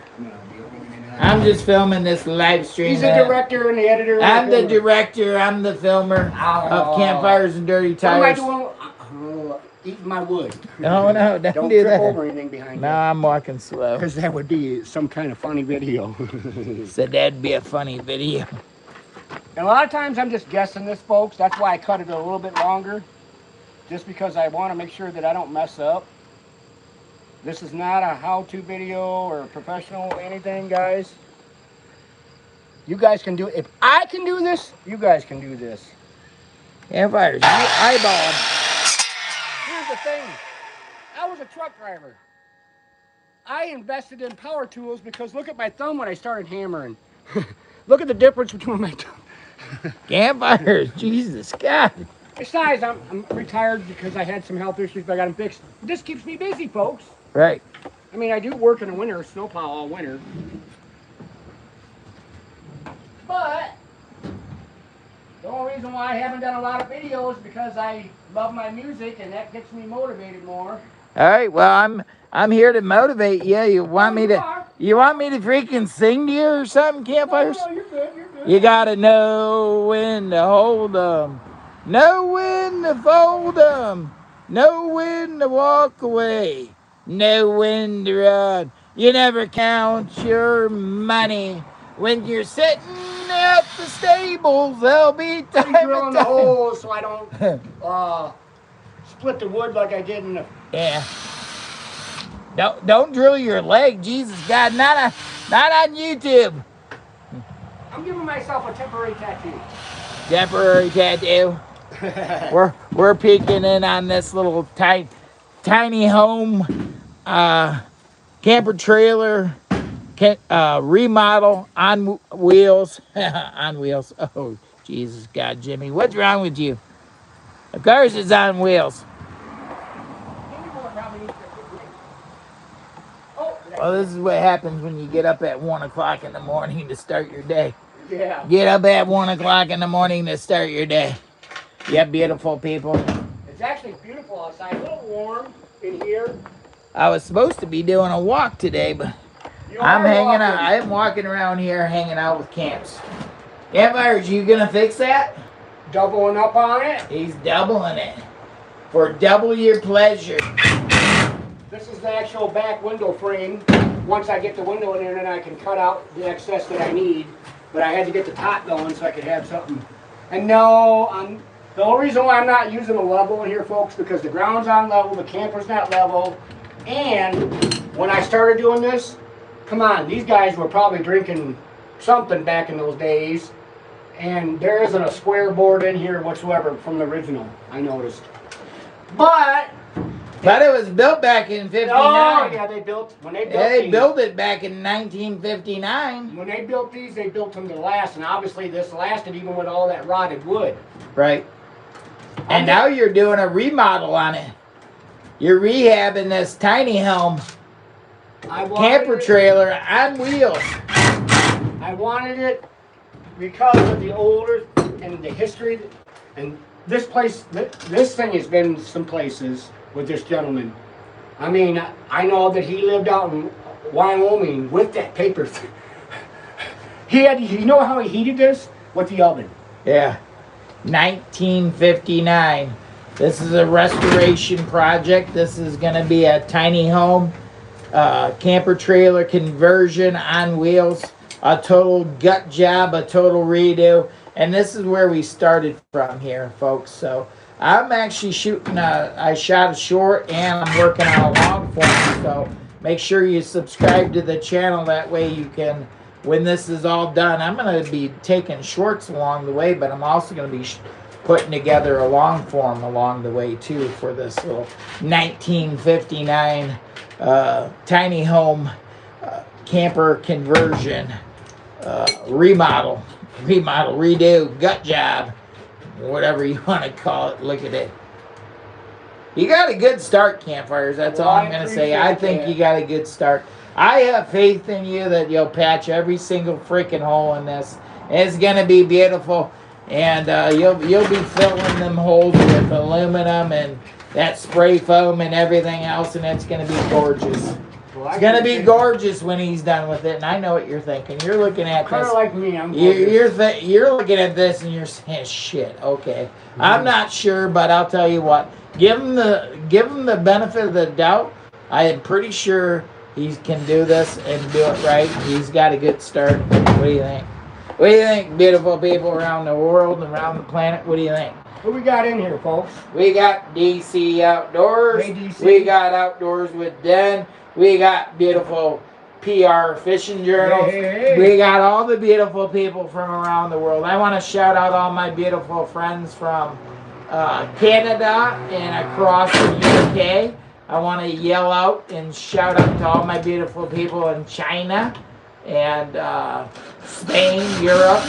Speaker 1: I'm just filming this live stream.
Speaker 2: He's the director and the editor.
Speaker 1: I'm the director. I'm the filmer of Campfires and Dirty Tires.
Speaker 2: What am I doing? Eating my wood.
Speaker 1: No, don't do
Speaker 2: trip
Speaker 1: that.
Speaker 2: over anything behind you.
Speaker 1: No, I'm walking slow.
Speaker 2: Because that would be some kind of funny video.
Speaker 1: Said that'd be a funny video.
Speaker 2: And a lot of times I'm just guessing this, folks. That's why I cut it a little bit longer. Just because I want to make sure that I don't mess up. This is not a how-to video or professional anything, guys. You guys can do it. If I can do this, you guys can do this.
Speaker 1: Campfires, you eyeball.
Speaker 2: Here's the thing. I was a truck driver. I invested in power tools because look at my thumb when I started hammering. Look at the difference between my thumb.
Speaker 1: Campfires, Jesus, God.
Speaker 2: Besides, I'm retired because I had some health issues, but I got them fixed. This keeps me busy, folks.
Speaker 1: Right.
Speaker 2: I mean, I do work in the winter, snowplow all winter. But the only reason why I haven't done a lot of videos is because I love my music and that gets me motivated more.
Speaker 1: All right. Well, I'm here to motivate you. You want me to freaking sing to you or something, Campfires?
Speaker 2: No, you're good. You're good.
Speaker 1: You gotta know when to hold 'em, know when to fold 'em, know when to walk away, know when to run. You never count your money when you're sitting at the stables. There'll be time
Speaker 2: I'm drilling
Speaker 1: and
Speaker 2: the
Speaker 1: time.
Speaker 2: holes so I don't split the wood like I did in the.
Speaker 1: Yeah. Don't drill your leg, Jesus God, not on YouTube.
Speaker 2: I'm giving myself a temporary tattoo.
Speaker 1: Temporary tattoo. We're peeking in on this little tiny home, camper trailer, remodel on wheels. On wheels. Oh, Jesus God, Jimmy, what's wrong with you? Of course it's on wheels. Well, this is what happens when you get up at 1 o'clock in the morning to start your day.
Speaker 2: Yeah.
Speaker 1: Get up at 1 o'clock in the morning to start your day. Yeah, beautiful people.
Speaker 2: It's actually beautiful outside. A little warm in here.
Speaker 1: I was supposed to be doing a walk today, but I'm hanging out. I'm walking around here hanging out with camps. Campfires, you gonna fix that?
Speaker 2: Doubling up on it.
Speaker 1: He's doubling it. For double your pleasure.
Speaker 2: This is the actual back window frame. Once I get the window in there, then I can cut out the excess that I need. But I had to get the top going so I could have something. And no, the only reason why I'm not using a level in here, folks, because the ground's on level, the camper's not level. And when I started doing this, come on, these guys were probably drinking something back in those days. And there isn't a square board in here whatsoever from the original, I noticed. But
Speaker 1: it was built back in 59.
Speaker 2: Oh, yeah, they built
Speaker 1: it back in 1959.
Speaker 2: When they built these, they built them to last, and obviously this lasted even with all that rotted wood.
Speaker 1: Right. And now you're doing a remodel on it. You're rehabbing this tiny home camper trailer on wheels.
Speaker 2: I wanted it because of the older and the history. And this place, this thing has been some places with this gentleman. I mean, I know that he lived out in Wyoming with that paper thing. You know how he heated this? With the oven.
Speaker 1: Yeah. 1959. This is a restoration project. This is going to be a tiny home, camper trailer conversion on wheels, a total gut job, a total redo. And this is where we started from here, folks. So I'm actually I shot a short and I'm working on a long form. So make sure you subscribe to the channel. That way you can, when this is all done, I'm going to be taking shorts along the way, but I'm also going to be putting together a long form along the way too for this little 1959 tiny home camper conversion, remodel, redo, gut job, whatever you want to call it. Look at it. You got a good start, Campfires. That's all I'm going to say. I think you got a good start. I have faith in you that you'll patch every single freaking hole in this. It's going to be beautiful. And you'll be filling them holes with aluminum and that spray foam and everything else, and it's going to be gorgeous. It's going to be gorgeous when he's done with it, and I know what you're thinking. You're looking at this.
Speaker 2: Kind of like me.
Speaker 1: You're looking at this, and you're saying, "Shit, okay." Mm-hmm. I'm not sure, but I'll tell you what. Give him the benefit of the doubt. I am pretty sure he can do this and do it right. He's got a good start. What do you think? What do you think, beautiful people around the world and around the planet? What do you think?
Speaker 2: What we got in here, folks?
Speaker 1: We got DC Outdoors.
Speaker 2: Hey, DC.
Speaker 1: We got Outdoors with Den. We got beautiful PR Fishing Journals.
Speaker 2: Hey.
Speaker 1: We got all the beautiful people from around the world. I want to shout out all my beautiful friends from Canada and across the UK. I want to yell out and shout out to all my beautiful people in China and Spain, Europe,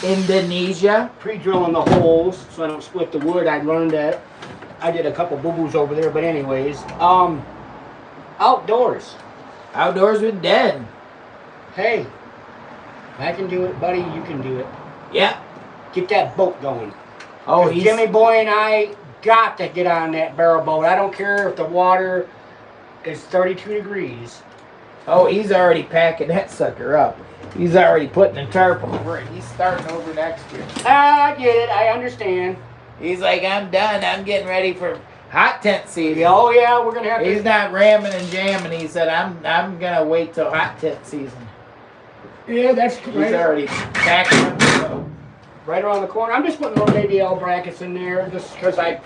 Speaker 1: Indonesia.
Speaker 2: Pre-drilling the holes so I don't split the wood. I learned that. I did a couple boo-boos over there, but anyways. Outdoors.
Speaker 1: Outdoors with Den.
Speaker 2: Hey, if I can do it, buddy, you can do it.
Speaker 1: Yeah.
Speaker 2: Get that boat going.
Speaker 1: Oh,
Speaker 2: 'Cause
Speaker 1: he's
Speaker 2: Jimmy Boy and I got to get on that barrel boat. I don't care if the water is 32 degrees.
Speaker 1: he's already packing that sucker up. He's already putting a tarp over it. He's starting over next year.
Speaker 2: I get it. I understand.
Speaker 1: He's like, I'm done. I'm getting ready for hot tent season.
Speaker 2: Oh yeah, we're gonna have
Speaker 1: He's
Speaker 2: to.
Speaker 1: not ramming and jamming. He said, I'm gonna wait till hot tent season.
Speaker 2: Yeah, that's
Speaker 1: He's
Speaker 2: right.
Speaker 1: already packing up the boat.
Speaker 2: Right around the corner. I'm just putting little baby L brackets in there just because I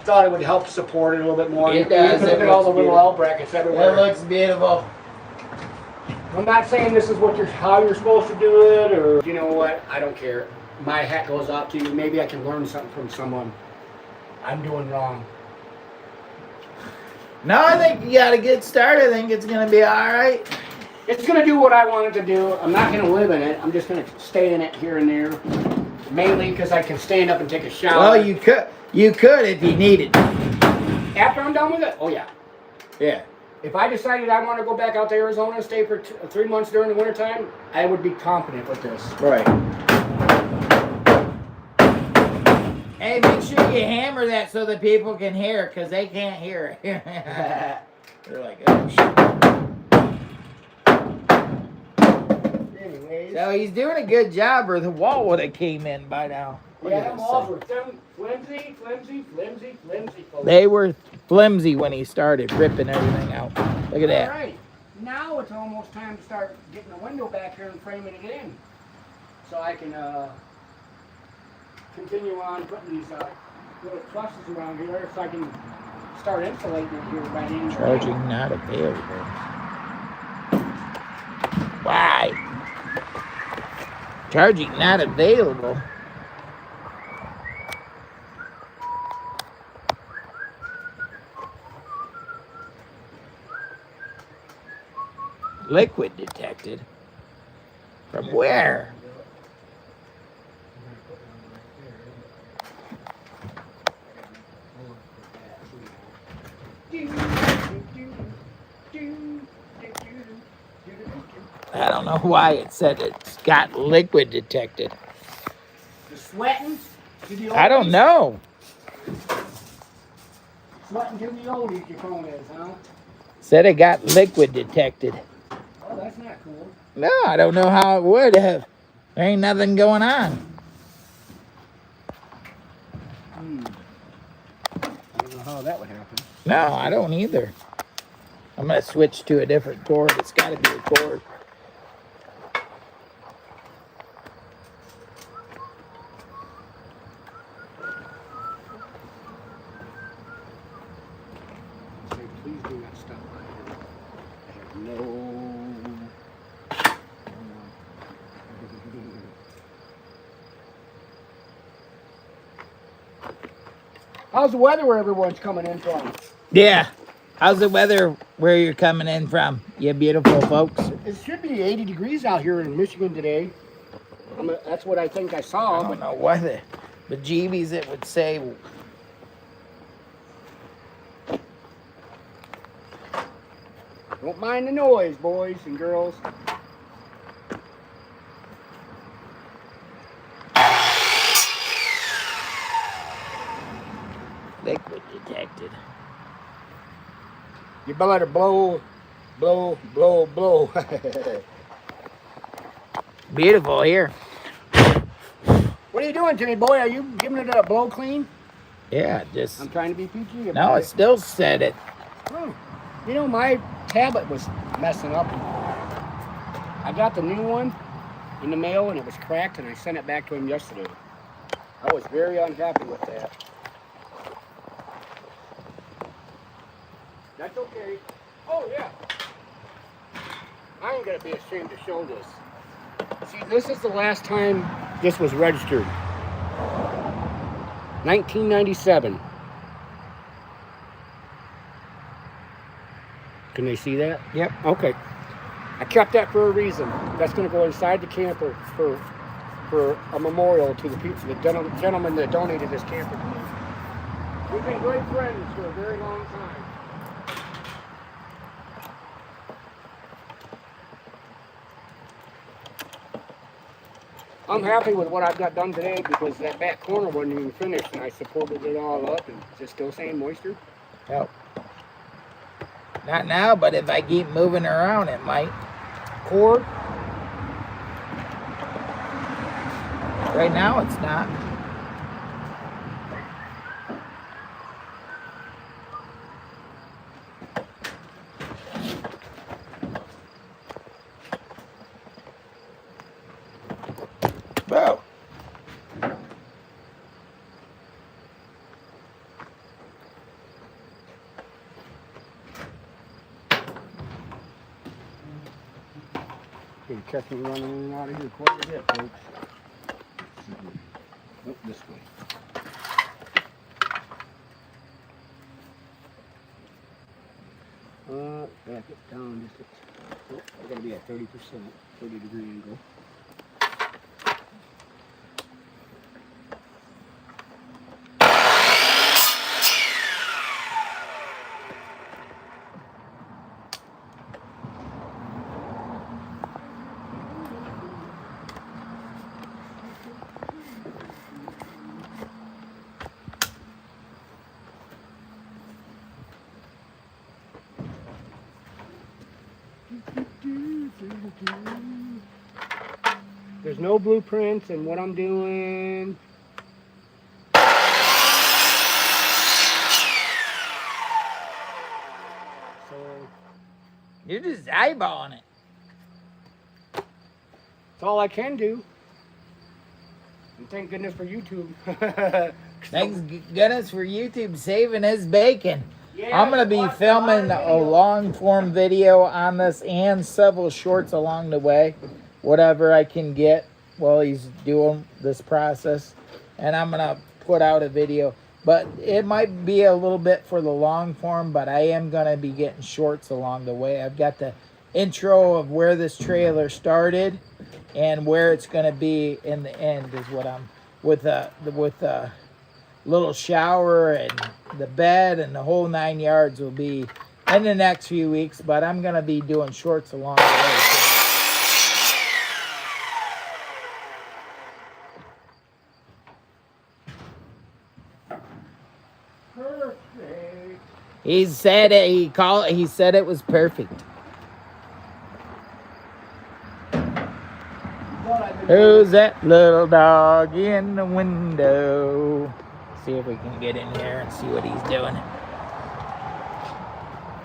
Speaker 2: thought it would help support it a little bit more.
Speaker 1: It does.
Speaker 2: Look
Speaker 1: It
Speaker 2: at all
Speaker 1: looks
Speaker 2: the little
Speaker 1: beautiful.
Speaker 2: L brackets everywhere.
Speaker 1: It looks beautiful.
Speaker 2: I'm not saying this is how you're supposed to do it, or you know what? I don't care. My hat goes off to you. Maybe I can learn something from someone I'm doing wrong.
Speaker 1: No, I think you got a good start. I think it's gonna be all right.
Speaker 2: It's gonna do what I want it to do. I'm not gonna live in it. I'm just gonna stay in it here and there, mainly because I can stand up and take a shower.
Speaker 1: Well, you could if you needed.
Speaker 2: After I'm done with it, oh yeah.
Speaker 1: Yeah.
Speaker 2: If I decided I want to go back out to Arizona and stay for 3 months during the wintertime, I would be confident with this.
Speaker 1: Right. Hey, make sure you hammer that so that people can hear, because they can't hear it. They're like, oh shit.
Speaker 2: Anyways.
Speaker 1: So he's doing a good job, or the wall would have came in by now. Look
Speaker 2: Yeah,
Speaker 1: at
Speaker 2: them
Speaker 1: this
Speaker 2: walls
Speaker 1: thing.
Speaker 2: were flimsy, folks.
Speaker 1: They were flimsy when he started ripping everything out. Look at that.
Speaker 2: All right. Now it's almost time to start getting the window back here and framing it in. So I can continue on putting these little trusses around here so I can start insulating it here by the end of the week.
Speaker 1: Charging not available. Why? Charging not available. Liquid detected. From where? I don't know why it said it's got liquid detected.
Speaker 2: The sweating to the oldies.
Speaker 1: I don't know.
Speaker 2: Sweating to the oldies, your phone is, huh?
Speaker 1: Said it got liquid detected.
Speaker 2: Oh, that's not cool.
Speaker 1: No, I don't know how it would have. There ain't nothing going on.
Speaker 2: I don't know how that would happen.
Speaker 1: No, I don't either. I'm going to switch to a different cord. It's got to be a cord.
Speaker 2: Say, please do not stop by here. I have no. How's the weather where everyone's coming in from?
Speaker 1: Yeah. How's the weather where you're coming in from, you beautiful folks?
Speaker 2: It should be 80 degrees out here in Michigan today. That's what I think I saw.
Speaker 1: I don't know what the bejeebies it would say.
Speaker 2: Don't mind the noise, boys and girls.
Speaker 1: Liquid detected.
Speaker 2: You better blow, blow, blow, blow.
Speaker 1: Beautiful here.
Speaker 2: What are you doing, Timmy boy? Are you giving it a blow clean?
Speaker 1: Yeah, just...
Speaker 2: I'm trying to be PG
Speaker 1: No,
Speaker 2: about
Speaker 1: it still said it.
Speaker 2: Oh, you know, my tablet was messing up. I got the new one in the mail and it was cracked and I sent it back to him yesterday. I was very unhappy with that. That's okay. Oh, yeah. I ain't gonna be ashamed to show this. See, this is the last time this was registered. 1997. Can they see that?
Speaker 1: Yep.
Speaker 2: Okay. I kept that for a reason. That's going to go inside the camper for a memorial to the people, the gentleman that donated this camper to me. We've been great friends for a very long time. I'm happy with what I've got done today because that back corner wasn't even finished and I supported it all up and is it still saying moisture?
Speaker 1: Nope. Not now, but if I keep moving around, it might.
Speaker 2: Cord?
Speaker 1: Right now, it's not. Whoa.
Speaker 2: You catch me running in and out of here quite a bit, folks. Nope, this way. Back it down just a... Oh, I gotta be at 30%, 30-degree angle. There's no blueprints in what I'm doing. So
Speaker 1: You're just eyeballing it.
Speaker 2: it's all I can do. And thank goodness for YouTube.
Speaker 1: Thanks goodness for YouTube saving his bacon.
Speaker 2: Yeah,
Speaker 1: I'm going to be
Speaker 2: watch
Speaker 1: filming
Speaker 2: lot of
Speaker 1: a
Speaker 2: videos.
Speaker 1: long form video on this and several shorts along the way. Whatever I can get while he's doing this process. And I'm going to put out a video. But it might be a little bit for the long form, but I am going to be getting shorts along the way. I've got the intro of where this trailer started and where it's going to be in the end is what I'm with a little shower and the bed and the whole 9 yards will be in the next few weeks, but I'm going to be doing shorts along the way.
Speaker 2: Perfect.
Speaker 1: He said it, he said it was perfect. Who's that little dog in the window? See if we can get in here and see what he's doing.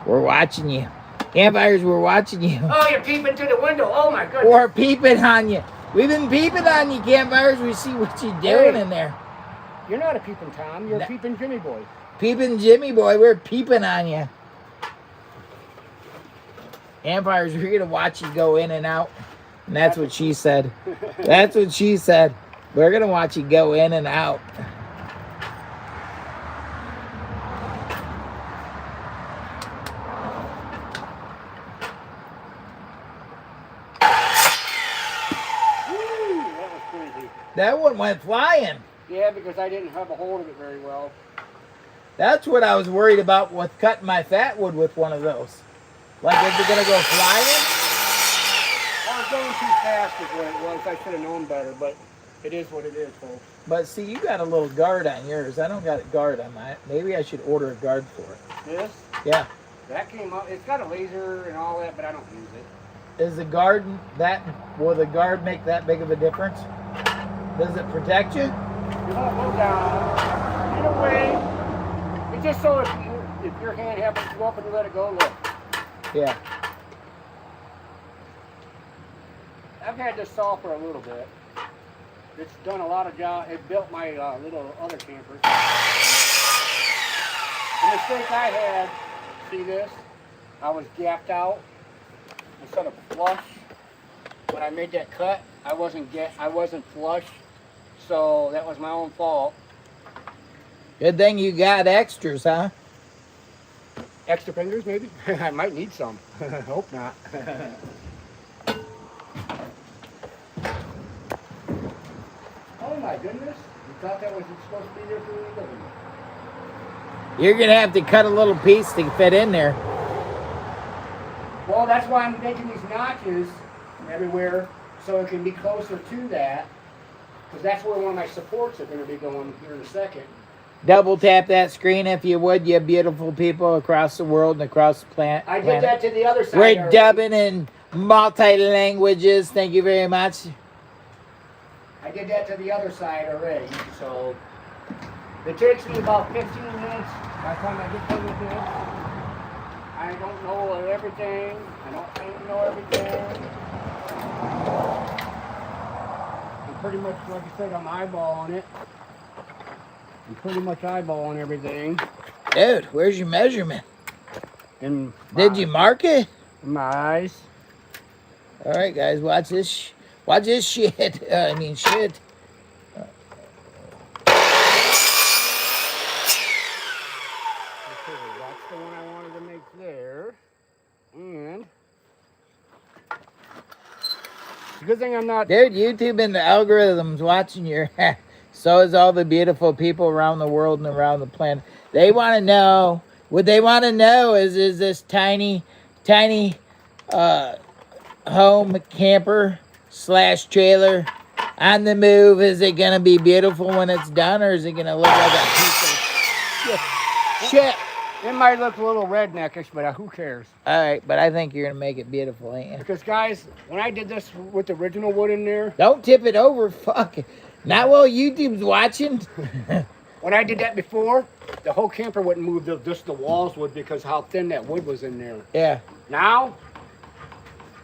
Speaker 1: We're watching you. Campfires, we're watching you.
Speaker 2: Oh, you're peeping through the window. Oh my goodness.
Speaker 1: We're peeping on you. We've been peeping on you, Campfires. We see what you're doing in there.
Speaker 2: You're not a peeping Tom. You're
Speaker 1: No.
Speaker 2: a peeping Jimmy boy.
Speaker 1: Peeping Jimmy boy, we're peeping on you. Campfires, we're gonna watch you go in and out. And that's what she said. That's what she said. We're gonna watch you go in and out.
Speaker 2: Woo, that was crazy.
Speaker 1: That one went flying.
Speaker 2: Yeah, because I didn't have a hold of it very well.
Speaker 1: That's what I was worried about with cutting my fat wood with one of those. Like, is it gonna go flying?
Speaker 2: I was going too fast is what it was. I should have known better, but it is what it is, folks.
Speaker 1: But see, you got a little guard on yours. I don't got a guard on mine. Maybe I should order a guard for it.
Speaker 2: This?
Speaker 1: Yeah.
Speaker 2: That came up. It's got a laser and all that, but I don't use it.
Speaker 1: Is the guard will the guard make that big of a difference? Does it protect you?
Speaker 2: You won't go down. In a way, it's just so if your hand happens to go up and you let it go, look.
Speaker 1: Yeah.
Speaker 2: I've had this saw for a little bit. It's done a lot of job. It built my little other campers. The mistake I had, see this? I was gapped out instead of flush. When I made that cut, I wasn't flush, so that was my own fault.
Speaker 1: Good thing you got extras, huh?
Speaker 2: Extra fingers, maybe? I might need some. Hope not. Oh my goodness! You thought that was supposed to be there for the living room.
Speaker 1: You're gonna have to cut a little piece to fit in there.
Speaker 2: Well, that's why I'm making these notches everywhere so it can be closer to that. Because that's where one of my supports are going to be going here in a second.
Speaker 1: Double tap that screen if you would, you beautiful people across the world and across the planet.
Speaker 2: I did that to the other side.
Speaker 1: We're
Speaker 2: already.
Speaker 1: dubbing in multi-languages. Thank you very much.
Speaker 2: I did that to the other side already, so it takes me about 15 minutes by the time I get done with this. I don't know everything. I don't know everything. I'm pretty much, like I said, I'm eyeballing it. I'm pretty much eyeballing everything.
Speaker 1: Dude, where's your measurement? Did you mark it?
Speaker 2: In my eyes.
Speaker 1: All right, guys, watch this. Watch this shit. I mean, shit.
Speaker 2: Okay, that's the one I wanted to make there. And it's a good thing I'm not.
Speaker 1: Dude, YouTube and the algorithms watching your. So is all the beautiful people around the world and around the planet. They want to know. What they want to know is this tiny home camper / trailer on the move. Is it going to be beautiful when it's done, or is it going to look like a piece of shit?
Speaker 2: It might look a little redneckish, but who cares?
Speaker 1: All right, but I think you're going to make it beautiful, ain't you?
Speaker 2: Because, guys, when I did this with the original wood in there...
Speaker 1: Don't tip it over, fuck. Not while YouTube's watching.
Speaker 2: When I did that before, the whole camper wouldn't move, just the walls would, because how thin that wood was in there.
Speaker 1: Yeah.
Speaker 2: Now,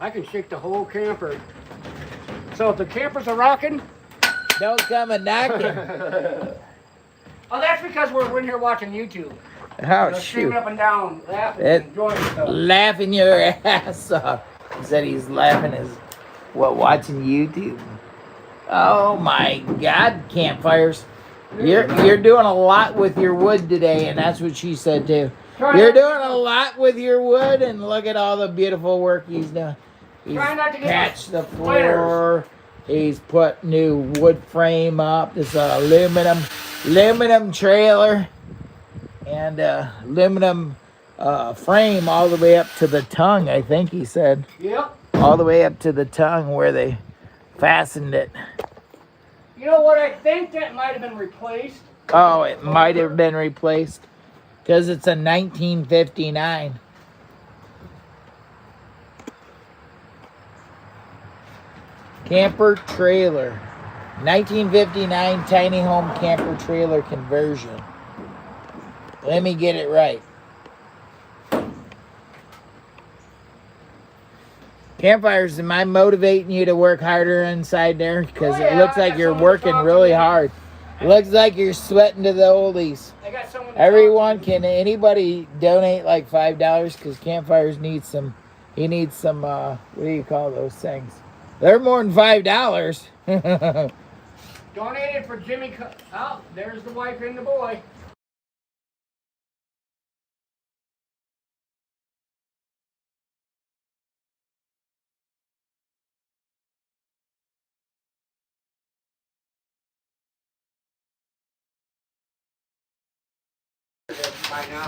Speaker 2: I can shake the whole camper. So if the campers are rocking...
Speaker 1: Don't come a knocking.
Speaker 2: Oh, that's because we're in here watching YouTube.
Speaker 1: Oh, shoot.
Speaker 2: Screaming up and down, laughing and enjoying stuff.
Speaker 1: Laughing your ass off. He said he's laughing watching YouTube. Oh my God, campfires. You're doing a lot with your wood today, and that's what she said too. You're doing a lot with your wood, and look at all the beautiful work he's done. He's patched the floor. He's put new wood frame up. This aluminum trailer. And aluminum frame all the way up to the tongue, I think he said.
Speaker 2: Yep.
Speaker 1: All the way up to the tongue where they fastened it.
Speaker 2: You know what? I think that might have been replaced.
Speaker 1: Oh, it might have been replaced. Because it's a 1959. Camper trailer. 1959 tiny home camper trailer conversion. Let me get it right. Campfires, am I motivating you to work harder inside there? Because it looks like you're working really hard. Looks like you're sweating to the oldies. Anybody donate like $5? Because Campfires needs some, what do you call those things? They're more than $5.
Speaker 2: Donated for Jimmy. Oh, there's the wife and the boy.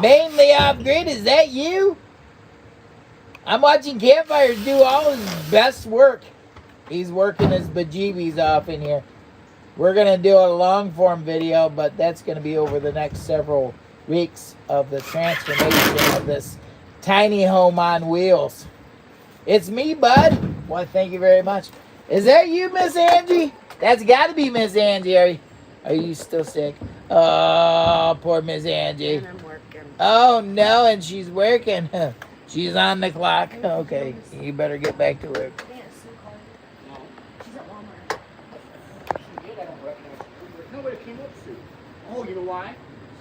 Speaker 1: Mainly off grid, is that you? I'm watching Campfires do all his best work. He's working his bejeebies off in here. We're going to do a long form video, but that's going to be over the next several weeks of the transformation of this tiny home on wheels. It's me, bud. Well, thank you very much. Is that you, Miss Angie? That's got to be Miss Angie. Are you still sick? Oh, poor Miss Angie.
Speaker 3: And I'm working.
Speaker 1: Oh, no, and she's working. She's on the clock. Okay, you better get back to work.
Speaker 3: Yeah, Sue called. No. She's at Walmart.
Speaker 2: She did, I don't recognize her. Nobody came up soon. Oh, you know why?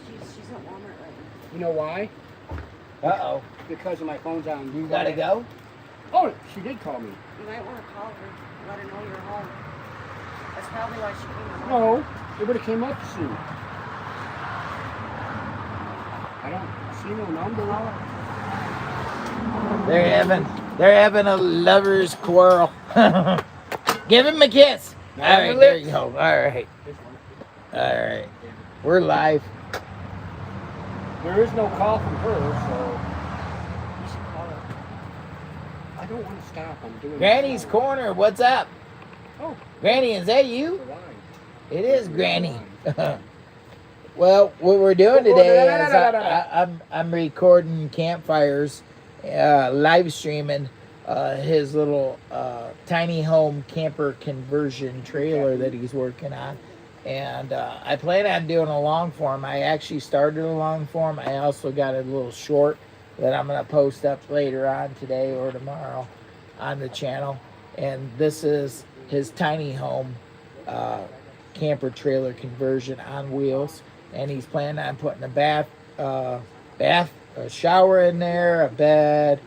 Speaker 3: She's at Walmart right now.
Speaker 2: You know why?
Speaker 1: Uh-oh.
Speaker 2: Because of my phone's on.
Speaker 1: You gotta go?
Speaker 2: Oh, she did call me.
Speaker 3: You might want to call her, let her know you're home. That's probably why she came home.
Speaker 2: No, it would have came up soon. I don't see no number.
Speaker 1: They're having a lover's quarrel. Give him a kiss. All right, there you go. All right. All right. We're live.
Speaker 2: There is no call from her, so
Speaker 3: You should call her.
Speaker 2: I don't want to stop. I'm doing
Speaker 1: Granny's Corner, what's up?
Speaker 2: Oh,
Speaker 1: Granny, is that you?
Speaker 2: why?
Speaker 1: It is, Granny. Well, what we're doing today is I'm recording campfires, live streaming his little tiny home camper conversion trailer that he's working on. And I plan on doing a long form. I actually started a long form. I also got a little short that I'm going to post up later on today or tomorrow on the channel. And this is his tiny home camper trailer conversion on wheels. And he's planning on putting a a shower in there, a bed,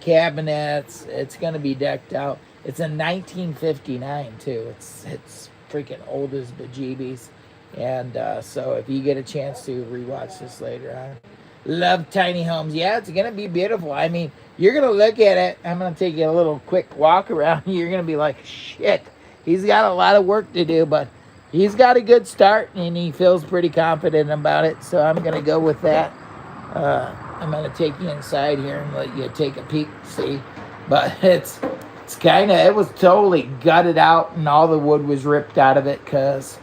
Speaker 1: cabinets. It's going to be decked out. It's a 1959 too. It's freaking old as bejeebies. And so if you get a chance to rewatch this later on, love tiny homes. Yeah, it's going to be beautiful. I mean, you're going to look at it. I'm going to take you a little quick walk around. You're going to be like, shit, he's got a lot of work to do, but he's got a good start and he feels pretty confident about it. So I'm going to go with that. I'm going to take you inside here and let you take a peek, see. But it's kind of, it was totally gutted out and all the wood was ripped out of it because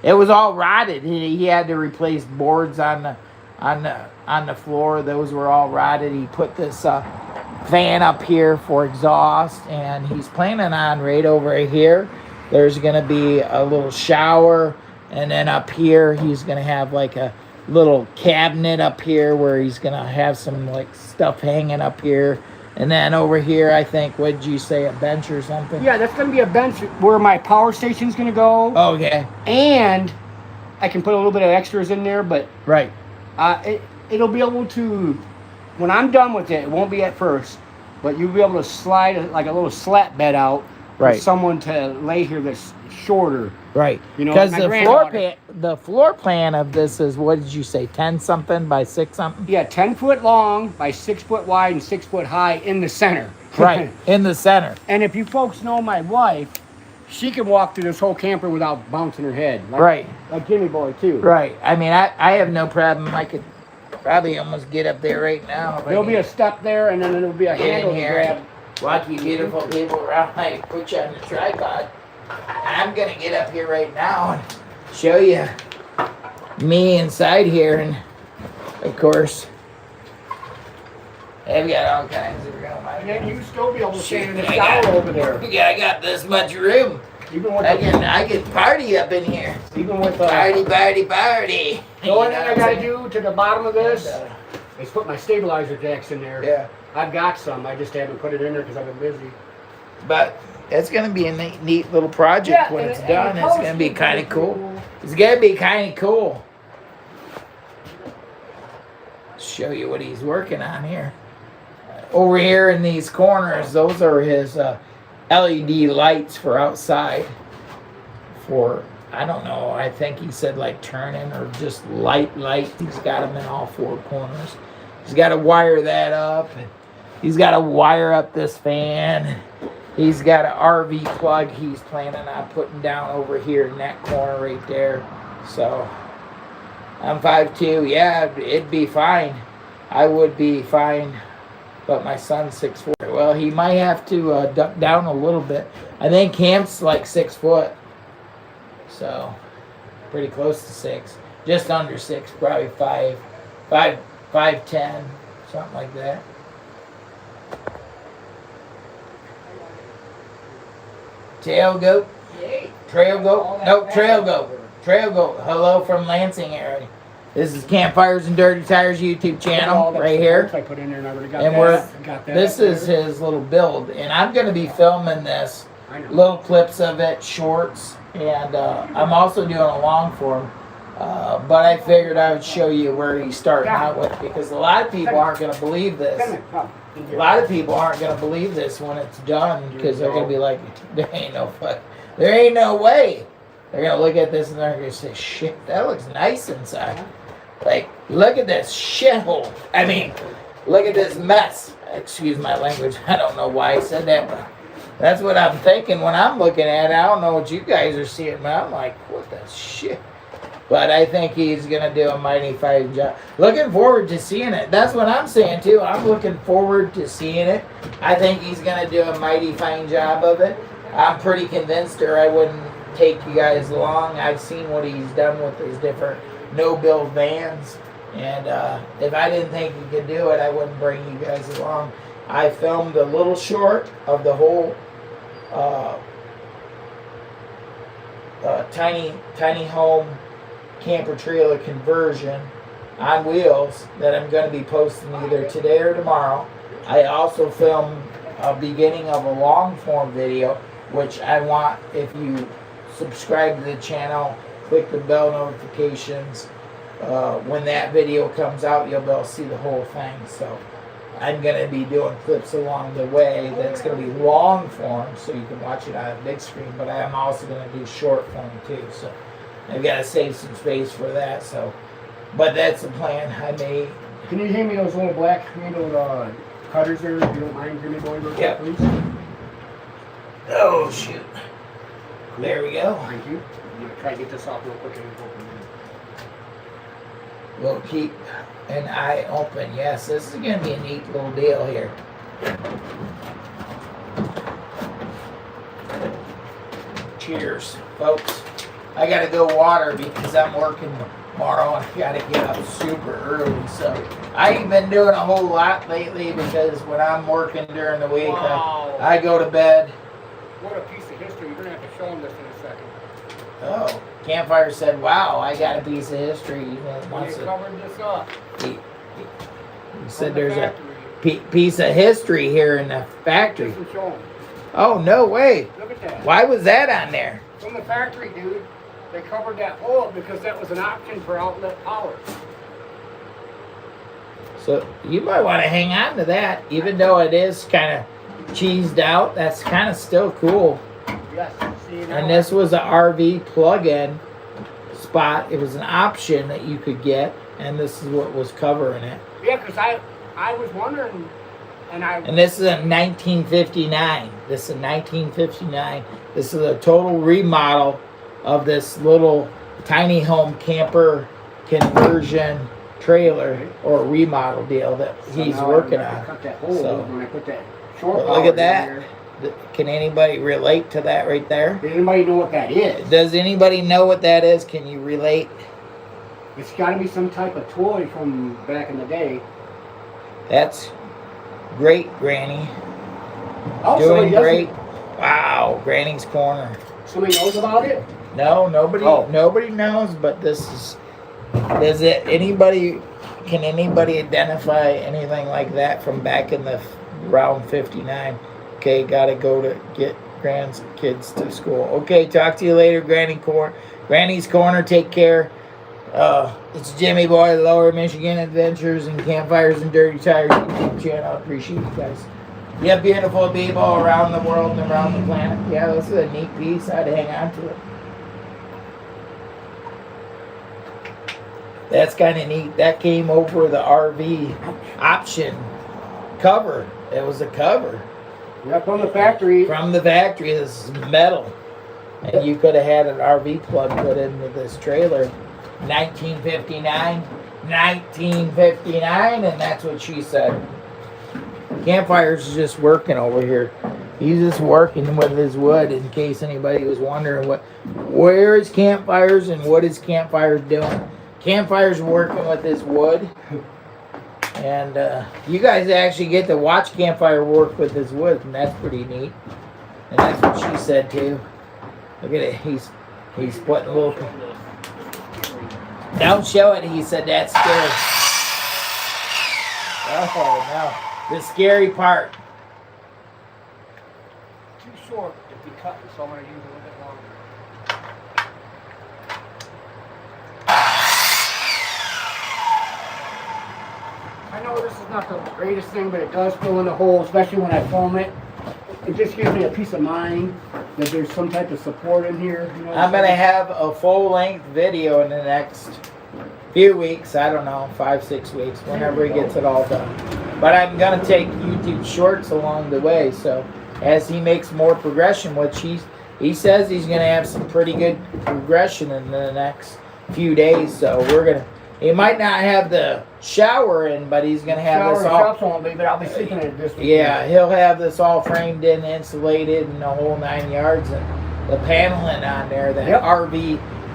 Speaker 1: it was all rotted. He had to replace boards on the floor. Those were all rotted. He put this fan up here for exhaust, and he's planning on right over here. There's going to be a little shower, and then up here he's going to have like a little cabinet up here where he's going to have some like stuff hanging up here. And then over here, I think, what did you say, a bench or something?
Speaker 2: Yeah, that's going to be a bench where my power station's going to go.
Speaker 1: Okay.
Speaker 2: And I can put a little bit of extras in there, but
Speaker 1: right.
Speaker 2: It'll be able to, when I'm done with it, it won't be at first, but you'll be able to slide like a little slat bed out for someone to lay here that's shorter.
Speaker 1: Right.
Speaker 2: You know,
Speaker 1: because the floor plan of this is, what did you say, 10 something by 6 something?
Speaker 2: Yeah, 10 foot long by 6 foot wide and 6 foot high in the center.
Speaker 1: Right, in the center.
Speaker 2: And if you folks know my wife, she can walk through this whole camper without bouncing her head.
Speaker 1: Like
Speaker 2: Jimmy Boy, too.
Speaker 1: Right. I mean, I have no problem. I could probably almost get up there right now.
Speaker 2: There'll be a step there, and then there'll be a handle to grab.
Speaker 1: Walk you beautiful people around. I put you on the tripod. I'm going to get up here right now and show you me inside here. And, of course, I've got all kinds of room.
Speaker 2: And then you still be able to stand in the shower over there.
Speaker 1: Yeah, I got this much room.
Speaker 2: Even with
Speaker 1: I can party up in here.
Speaker 2: Even with
Speaker 1: party.
Speaker 2: The only thing I gotta do to the bottom of this is put my stabilizer jacks in there.
Speaker 1: Yeah.
Speaker 2: I've got some. I just haven't put it in there because I've been busy.
Speaker 1: But it's gonna be a neat little project when it's done. It's gonna be kind of cool. It's gonna be kind of cool. Show you what he's working on here. Over here in these corners, those are his LED lights for outside. For, I don't know, I think he said like turning or just light. He's got them in all four corners. He's got to wire that up. He's got to wire up this fan. He's got an RV plug he's planning on putting down over here in that corner right there. So, I'm 5'2". Yeah, it'd be fine. I would be fine. But my son's 6'4". Well, he might have to duck down a little bit. I think Camp's like 6 foot. So, pretty close to 6. Just under 6, probably 5'10", something like that. Tail goat. Trail goat. No, trail goat. Trail goat. Hello from Lansing area. This is Campfires and Dirty Tires YouTube channel right here.
Speaker 2: I put in there and I already got
Speaker 1: and this is his little build. And I'm going to be filming this, little clips of it, shorts. And I'm also doing a long form. But I figured I would show you where he's starting out with, because a lot of people aren't going to believe this. A lot of people aren't going to believe this when it's done, because they're going to be like, there ain't no way. They're going to look at this and they're going to say, shit, that looks nice inside. Like, look at this shithole. I mean, look at this mess. Excuse my language. I don't know why I said that, but that's what I'm thinking when I'm looking at it. I don't know what you guys are seeing, but I'm like, what the shit? But I think he's going to do a mighty fine job. Looking forward to seeing it. That's what I'm saying, too. I'm looking forward to seeing it. I think he's going to do a mighty fine job of it. I'm pretty convinced, or I wouldn't take you guys along. I've seen what he's done with his different no-build vans, and if I didn't think he could do it, I wouldn't bring you guys along. I filmed a little short of the whole tiny home camper trailer conversion on wheels that I'm going to be posting either today or tomorrow. I also filmed a beginning of a long form video, which I want, if you subscribe to the channel, click the bell notifications. When that video comes out, you'll be able to see the whole thing. So I'm going to be doing clips along the way that's going to be long form, so you can watch it on a big screen, but I'm also going to do short form too. So I've got to save some space for that. So, but that's the plan I made.
Speaker 2: Can you hand me those little black handled cutters there, if you don't mind, Jimmy boy,
Speaker 1: Yep.
Speaker 2: please?
Speaker 1: Oh shoot! There we go.
Speaker 2: Thank you. I'm gonna try to get this off real quick and go from there.
Speaker 1: We'll keep an eye open. Yes, this is going to be a neat little deal here. Cheers, folks. I got to go water because I'm working tomorrow and I got to get up super early. So I ain't been doing a whole lot lately because when I'm working during the week,
Speaker 2: Wow.
Speaker 1: I go to bed.
Speaker 2: What a piece of history. You're going to have to show them this in a second.
Speaker 1: Oh, Campfire said, wow, I got a piece of history. You know,
Speaker 2: When
Speaker 1: wants
Speaker 2: you
Speaker 1: to-
Speaker 2: covered this up.
Speaker 1: he said
Speaker 2: from the
Speaker 1: there's a
Speaker 2: factory.
Speaker 1: piece of history here in the factory.
Speaker 2: Just to show 'em.
Speaker 1: Oh, no way.
Speaker 2: Look at that.
Speaker 1: Why was that on there?
Speaker 2: From the factory, dude. They covered that hole because that was an option for outlet power.
Speaker 1: So you might want to hang on to that, even though it is kind of cheesed out. That's kind of still cool.
Speaker 2: Yes. See, now
Speaker 1: And this was a RV plug-in spot. It was an option that you could get, and this is what was covering it.
Speaker 2: Yeah, because I was wondering, and
Speaker 1: And this is a 1959. This is a 1959. This is a total remodel of this little tiny home camper conversion trailer or remodel deal that
Speaker 2: so
Speaker 1: he's
Speaker 2: now
Speaker 1: working
Speaker 2: I
Speaker 1: on.
Speaker 2: cut that hole
Speaker 1: So-
Speaker 2: when I put that short
Speaker 1: Look
Speaker 2: power
Speaker 1: at
Speaker 2: in
Speaker 1: that.
Speaker 2: there.
Speaker 1: Can anybody relate to that right there?
Speaker 2: Does anybody know what that is?
Speaker 1: Does anybody know what that is? Can you relate?
Speaker 2: It's got to be some type of toy from back in the day.
Speaker 1: That's great, Granny.
Speaker 2: Oh,
Speaker 1: Doing
Speaker 2: somebody doesn't-
Speaker 1: great. Wow, Granny's Corner.
Speaker 2: Somebody knows about it?
Speaker 1: No, nobody.
Speaker 2: Oh.
Speaker 1: Nobody knows. But this is. Does it? Anybody? Can anybody identify anything like that from back in the round 59? Okay, gotta go to get grandkids to school. Okay, talk to you later, Granny's Corner. Take care. It's Jimmy Boy, Lower Michigan Adventures and Campfires and Dirty Tires YouTube channel. I appreciate you guys. Yeah, beautiful people around the world and around the planet. Yeah, this is a neat piece. I'd hang on to it. That's kind of neat. That came over the RV option cover. It was a cover
Speaker 2: Yeah, from the factory.
Speaker 1: from the factory. This is metal. And you could have had an RV plug put into this trailer. 1959. 1959, and that's what she said. Campfire's just working over here. He's just working with his wood in case anybody was wondering where is Campfires and what is Campfire doing. Campfire's working with his wood. And you guys actually get to watch Campfire work with his wood, and that's pretty neat. And that's what she said too. Look at it. He's putting a little. Don't show it. He said that's scary. Oh no, the scary part.
Speaker 2: Too short to be cut, so I'm going to use a little bit longer. I know this is not the greatest thing, but it does fill in the hole, especially when I film it. It just gives me a peace of mind that there's some type of support in here. You know what
Speaker 1: I'm gonna
Speaker 2: saying?
Speaker 1: have a full-length video in the next few weeks. I don't know, 5-6 weeks, whenever he gets it all done. But I'm gonna take YouTube shorts along the way. So as he makes more progression, which he says he's gonna have some pretty good progression in the next few days. So he might not have the shower in, but he's gonna have
Speaker 2: Shower
Speaker 1: this
Speaker 2: and
Speaker 1: all.
Speaker 2: cups won't be, but I'll be sleeping in it this week.
Speaker 1: Yeah, he'll have this all framed in, insulated, and the whole 9 yards. And the paneling on there, that
Speaker 2: Yep.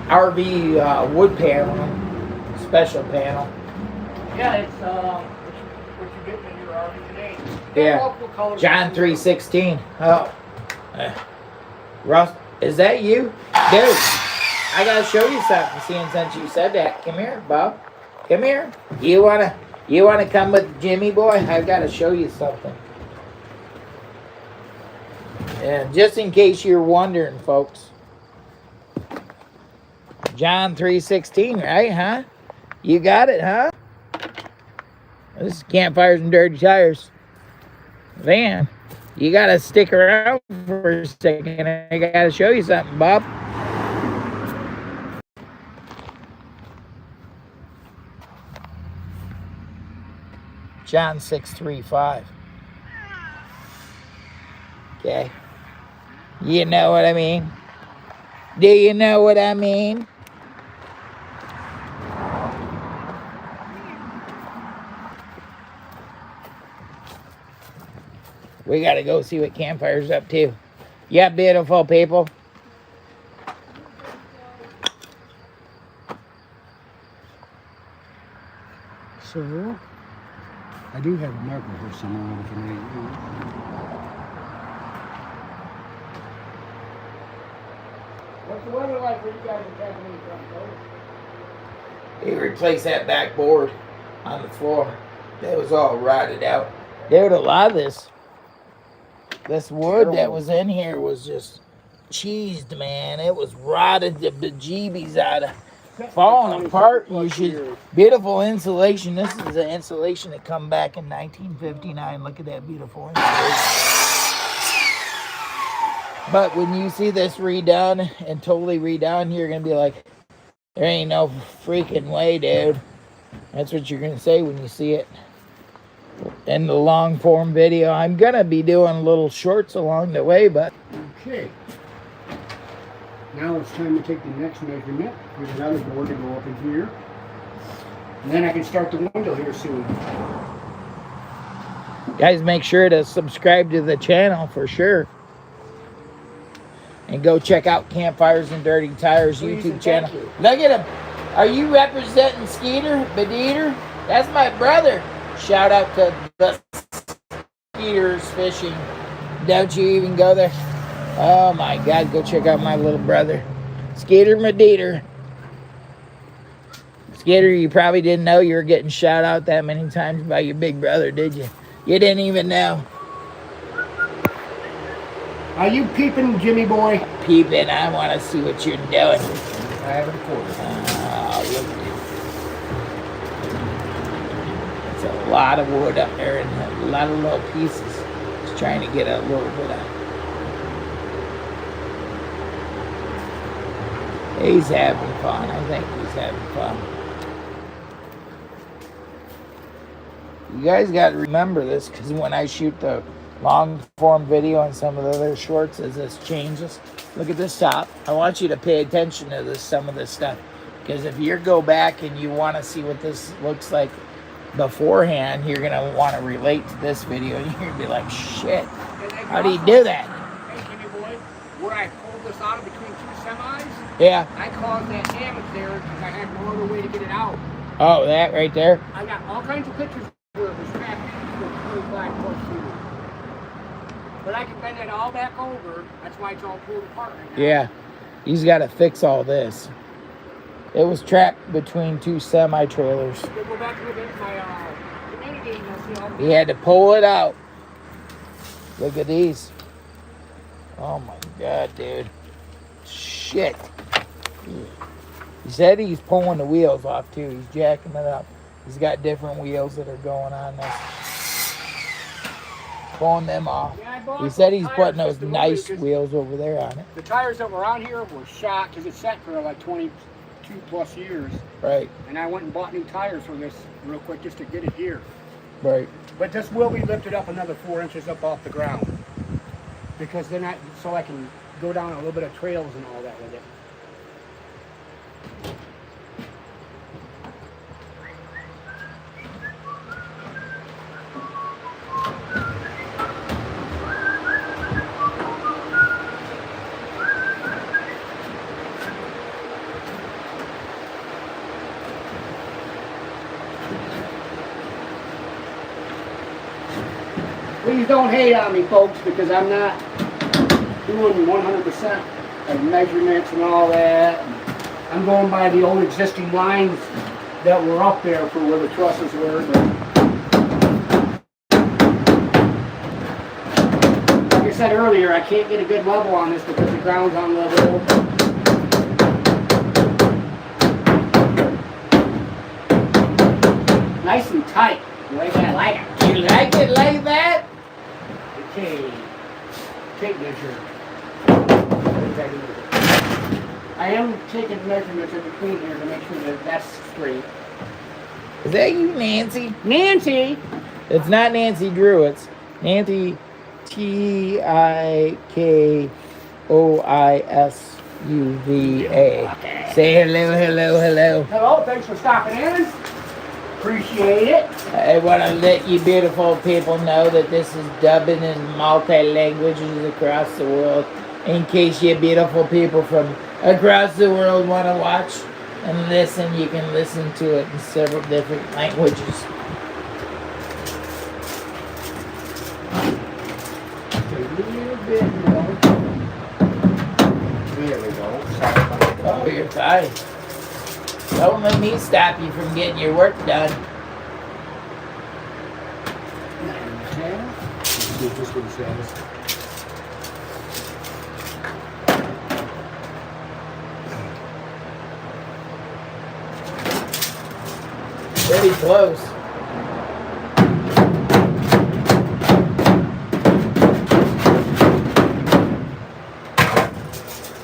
Speaker 1: RV wood paneling, special panel.
Speaker 2: Yeah, it's what you get in your RV today.
Speaker 1: Yeah.
Speaker 2: Multiple colors.
Speaker 1: John 3:16. Oh, Russ, is that you, dude? I gotta show you something. Seeing since you said that, come here, Bob. Come here. You wanna come with Jimmy boy? I've gotta show you something. And just in case you're wondering, folks, John 3:16, right? Huh? You got it, huh? This is Campfires and Dirty Tires. Man, you gotta stick around for a second. I gotta show you something, Bob. John 6:3-5. Okay. You know what I mean? Do you know what I mean? We gotta go see what Campfire's up to. Yeah, beautiful people.
Speaker 2: Sir, I do have a marker here somewhere we can read. What's the weather like where you guys are tapping in from,
Speaker 1: They replaced that backboard on the floor. That was all rotted out. Dude, a lot of this wood that was in here was just cheesed, man. It was rotted the bejeebies out of, falling apart. You should, beautiful insulation. This is the insulation that come back in 1959. Look at that beautiful insulation. But when you see this redone and totally redone, you're gonna be like, there ain't no freaking way, dude. That's what you're gonna say when you see it in the long form video. I'm gonna be doing little shorts along the way, but
Speaker 2: Okay. Now it's time to take the next measurement. There's another board to go up in here. And then I can start the window here soon.
Speaker 1: guys, make sure to subscribe to the channel for sure. And go check out Campfires and Dirty Tires
Speaker 2: Please
Speaker 1: YouTube
Speaker 2: and
Speaker 1: channel.
Speaker 2: thank you.
Speaker 1: Look at him. Are you representing Skeeter, Bedeater? That's my brother. Shout out to the Skeeters Fishing. Don't you even go there? Oh my God, go check out my little brother. Skeeter Medeater. Skeeter, you probably didn't know you were getting shout out that many times by your big brother, did you? You didn't even know.
Speaker 2: Are you peeping, Jimmy boy?
Speaker 1: Peeping, I want to see what you're doing.
Speaker 2: I have it recorded.
Speaker 1: Oh, look at it. It's a lot of wood up there and a lot of little pieces. Just trying to get a little bit of. He's having fun. I think he's having fun. You guys got to remember this, because when I shoot the long form video and some of the other shorts, as this changes, look at this top. I want you to pay attention to this, some of this stuff, because if you go back and you want to see what this looks like beforehand, you're going to want to relate to this video, and you're going to be like, shit, how do you do that?
Speaker 2: Hey, Jimmy boy, where I pulled this out of between two semis,
Speaker 1: Yeah.
Speaker 2: I caused that damage there because I had no other way to get it out.
Speaker 1: Oh, that right there?
Speaker 2: I got all kinds of pictures where it was trapped for 25 plus years. But I can bend it all back over. That's why it's all pulled apart right now.
Speaker 1: Yeah. He's got to fix all this. It was trapped between two semi-trailers.
Speaker 2: Go back and look at my community and you'll see all
Speaker 1: He had to pull it out. Look at these. Oh my God, dude. Shit. He said he's pulling the wheels off too. He's jacking it up. He's got different wheels that are going on this. Pulling them off.
Speaker 2: Yeah,
Speaker 1: He said he's
Speaker 2: tires
Speaker 1: putting those
Speaker 2: just to
Speaker 1: nice
Speaker 2: because
Speaker 1: wheels over there on it.
Speaker 2: The tires that were on here were shot because it's set for like 22 plus years.
Speaker 1: Right,
Speaker 2: And I went and bought new tires for this real quick just to get it here.
Speaker 1: right.
Speaker 2: But this will be lifted up another 4 inches up off the ground. Because then so I can go down a little bit of trails and all that with it. Please don't hate on me, folks, because I'm not doing 100% of measurements and all that. I'm going by the old existing lines that were up there for where the trusses were. But like I said earlier, I can't get a good level on this because the ground's on level. Nice and tight, the way I like it.
Speaker 1: You like it like that?
Speaker 2: Okay, tape measure. I am taking measurements in between here to make sure that that's straight.
Speaker 1: Is that you, Nancy?
Speaker 2: Nancy!
Speaker 1: It's not Nancy Drew. It's Nancy Tikoisuva.
Speaker 2: Okay.
Speaker 1: Say hello, hello, hello.
Speaker 2: Hello, thanks for stopping in. Appreciate it.
Speaker 1: I want to let you beautiful people know that this is dubbing in multi-languages across the world. In case you beautiful people from across the world want to watch and listen, you can listen to it in several different languages.
Speaker 2: A little bit more. There we go. Sorry about that.
Speaker 1: Oh, you're fine. Don't let me stop you from getting your work done.
Speaker 2: Okay. Let's see if this one says.
Speaker 1: Pretty close.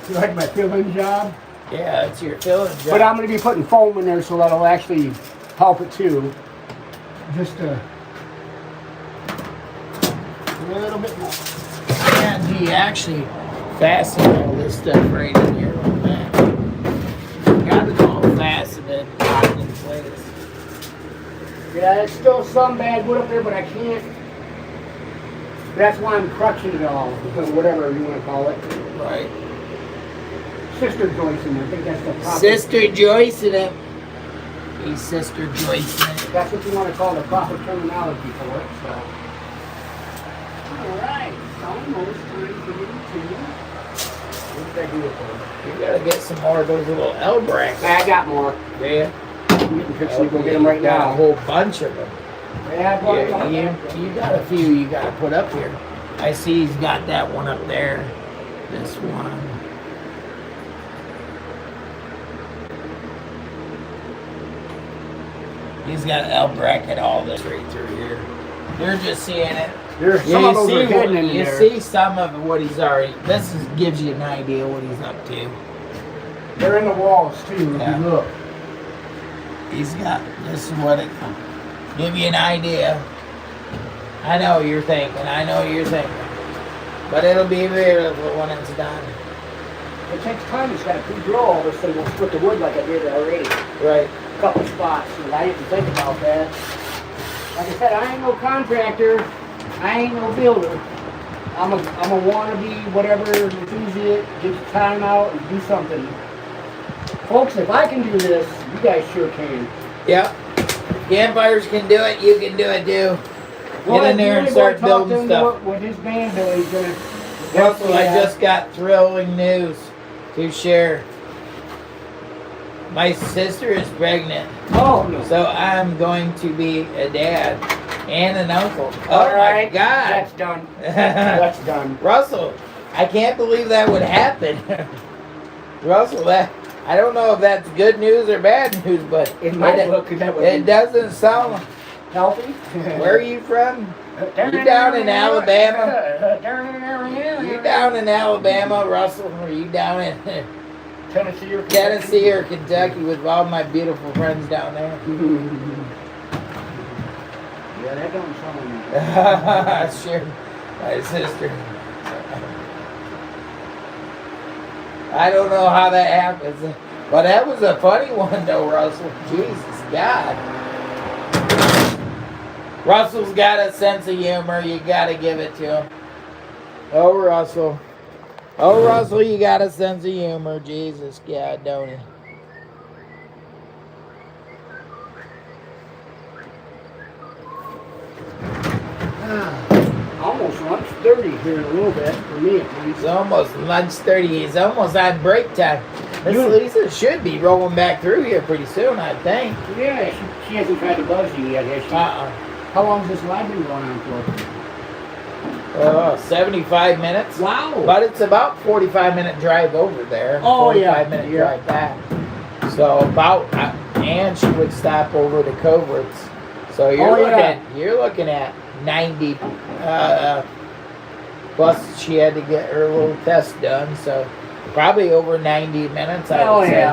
Speaker 2: You like my filling job?
Speaker 1: Yeah, it's your filling job.
Speaker 2: But I'm going to be putting foam in there so that'll actually help it too. Just a little bit more.
Speaker 1: And he actually fastened all this stuff right in here like that. Got it all fastened and locked in place.
Speaker 2: Yeah, there's still some bad wood up there, but I can't. That's why I'm crutching it all, because whatever you want to call it.
Speaker 1: Right.
Speaker 2: Sister joisting, I think that's the proper.
Speaker 1: Sister Joyce in it. He's Sister Joyce in it.
Speaker 2: That's what you want to call the proper terminology for it. So. All right, it's almost time for me to. What did I do it for?
Speaker 1: You gotta get some more of those little L brackets.
Speaker 2: I got more.
Speaker 1: Yeah.
Speaker 2: I'm getting fixed to go get them right
Speaker 1: Got a
Speaker 2: now.
Speaker 1: whole bunch of them.
Speaker 2: Yeah,
Speaker 1: You got a few you gotta put up here. I see he's got that one up there. This one. He's got an L bracket all this right through here. You're just seeing it.
Speaker 2: There's some of those are hidden in
Speaker 1: You
Speaker 2: there.
Speaker 1: see some of what he's already. This gives you an idea what he's up to.
Speaker 2: They're in the walls too, if
Speaker 1: Yeah.
Speaker 2: you look.
Speaker 1: He's got. This is what it. Give you an idea. I know what you're thinking. I know what you're thinking. But it'll be beautiful when it's done.
Speaker 2: It takes time. It's got to pre-drill all this thing. We'll split the wood like I did already.
Speaker 1: Right.
Speaker 2: A couple spots, and I didn't think about that. Like I said, I ain't no contractor. I ain't no builder. I'm a wannabe, whatever enthusiast. Get your time out and do something. Folks, if I can do this, you guys sure can.
Speaker 1: Yep. Campfires can do it. You can do it too.
Speaker 2: Well,
Speaker 1: Get in there and start building stuff.
Speaker 2: With his band bill, he's gonna.
Speaker 1: Russell, I just got thrilling news to share. My sister is pregnant,
Speaker 2: Oh no.
Speaker 1: so I'm going to be a dad and an uncle. Oh
Speaker 2: All right,
Speaker 1: my God.
Speaker 2: that's done. That's done.
Speaker 1: Russell, I can't believe that would happen. Russell, that I don't know if that's good news or bad news, but
Speaker 2: It might look that way.
Speaker 1: it doesn't sound.
Speaker 2: Healthy.
Speaker 1: Where are you from? You down in Alabama? You down in Alabama, Russell? Or you down in
Speaker 2: Tennessee or
Speaker 1: Tennessee or Kentucky with all my beautiful friends down there?
Speaker 2: Yeah, that don't sound.
Speaker 1: Sure, my sister. I don't know how that happens, but that was a funny one though, Russell. Jesus God. Russell's got a sense of humor. You gotta give it to him. Oh, Russell. Oh, Russell, you got a sense of humor. Jesus God, don't he?
Speaker 2: almost lunch 30 here in a little bit, for me at least.
Speaker 1: It's almost lunch 30. It's almost on break time. Miss
Speaker 2: You-
Speaker 1: Lisa should be rolling back through here pretty soon, I think.
Speaker 2: Yeah, she hasn't tried to buzz you yet, has she? How long has this live been going on for?
Speaker 1: 75 minutes.
Speaker 2: Wow.
Speaker 1: But it's about 45-minute drive over there.
Speaker 2: Oh, yeah.
Speaker 1: 45-minute drive back. So about, and she would stop over to Coverts. So you're looking at 90. Plus she had to get her little test done, so probably over 90 minutes. I would say.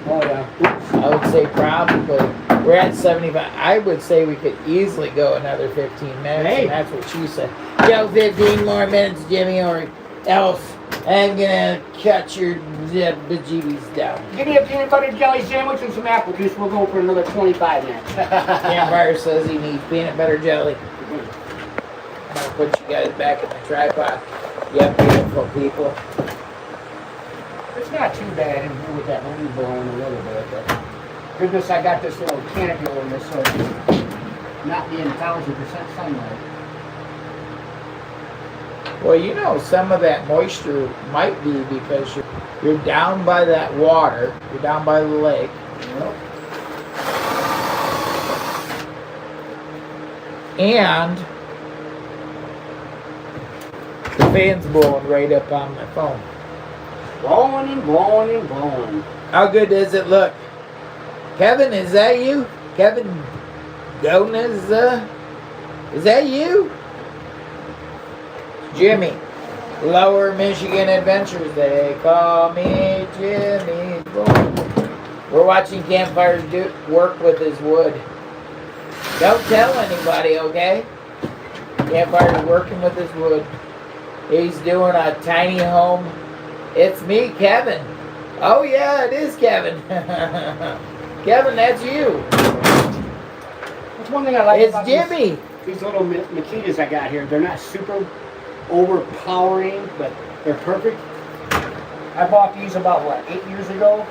Speaker 2: Oh yeah.
Speaker 1: I would say probably. We're at 75. I would say we could easily go another 15 minutes,
Speaker 2: Hey.
Speaker 1: and that's what she said. Go 15 more minutes, Jimmy, or else I'm gonna cut your bejeebies down.
Speaker 2: Give me a peanut butter jelly sandwich and some apple juice. We'll go for another 25 minutes.
Speaker 1: Campfire says he needs peanut butter jelly. I'm gonna put you guys back in the tripod. Yeah, beautiful people.
Speaker 2: It's not too bad in here with that wind blowing a little bit, but goodness, I got this little canopy over this, so it's not being 1000% sunlight.
Speaker 1: Well, you know, some of that moisture might be because you're down by that water. You're down by the lake.
Speaker 2: Yep.
Speaker 1: And the fan's blowing right up on my phone.
Speaker 2: Blowing and blowing and blowing.
Speaker 1: How good does it look? Kevin, is that you? Kevin Gomez, is that you? Jimmy. Lower Michigan Adventures. They call me Jimmy. We're watching Campfire work with his wood. Don't tell anybody, okay? Campfire's working with his wood. He's doing a tiny home. It's me, Kevin. Oh yeah, it is Kevin. Kevin, that's you.
Speaker 2: That's one thing I like
Speaker 1: It's
Speaker 2: about
Speaker 1: Jimmy.
Speaker 2: these little Makitas I got here. They're not super overpowering, but they're perfect. I bought these about, 8 years ago?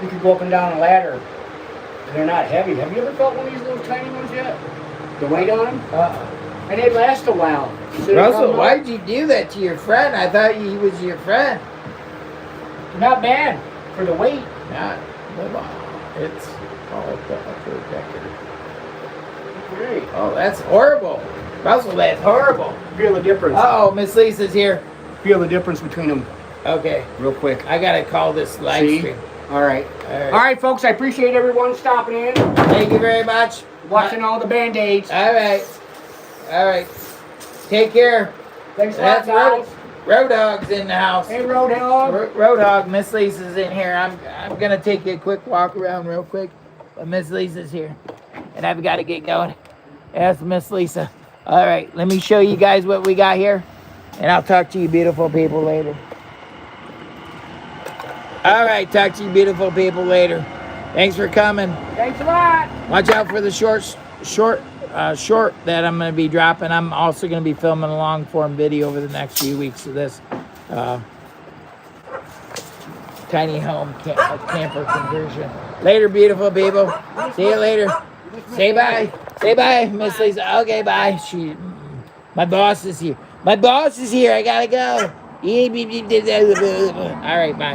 Speaker 2: You could go up and down a ladder. And they're not heavy. Have you ever felt one of these little tiny ones yet? The weight on them? And they last a while. So
Speaker 1: Russell, why'd you do that to your friend? I thought he was your friend.
Speaker 2: not bad for the weight.
Speaker 1: Not, it's called the upper decker.
Speaker 2: Great.
Speaker 1: Oh, that's horrible. Russell, that's horrible.
Speaker 2: Feel the difference.
Speaker 1: Oh, Miss Lisa's here.
Speaker 2: Feel the difference between them
Speaker 1: Okay,
Speaker 2: real quick.
Speaker 1: I gotta call this live
Speaker 2: See?
Speaker 1: stream.
Speaker 2: All right.
Speaker 1: All right.
Speaker 2: All right, folks. I appreciate everyone stopping in,
Speaker 1: Thank you very much.
Speaker 2: watching all the Band-Aids.
Speaker 1: All right. All right. Take care.
Speaker 2: Thanks a lot,
Speaker 1: That's Road,
Speaker 2: guys.
Speaker 1: Road Dog's in the house.
Speaker 2: Hey, Roadhog.
Speaker 1: Road Dog, Miss Lisa's in here. I'm gonna take a quick walk around real quick, but Miss Lisa's here, and I've got to get going. That's Miss Lisa. All right, let me show you guys what we got here, and I'll talk to you beautiful people later. All right, talk to you beautiful people later. Thanks for coming.
Speaker 2: Thanks a lot.
Speaker 1: Watch out for the short that I'm going to be dropping. I'm also going to be filming a long form video over the next few weeks of this tiny home camper conversion. Later, beautiful people. See you later. Say bye. Say bye, Miss Lisa. Okay, bye. My boss is here. My boss is here. I gotta go. All right, bye.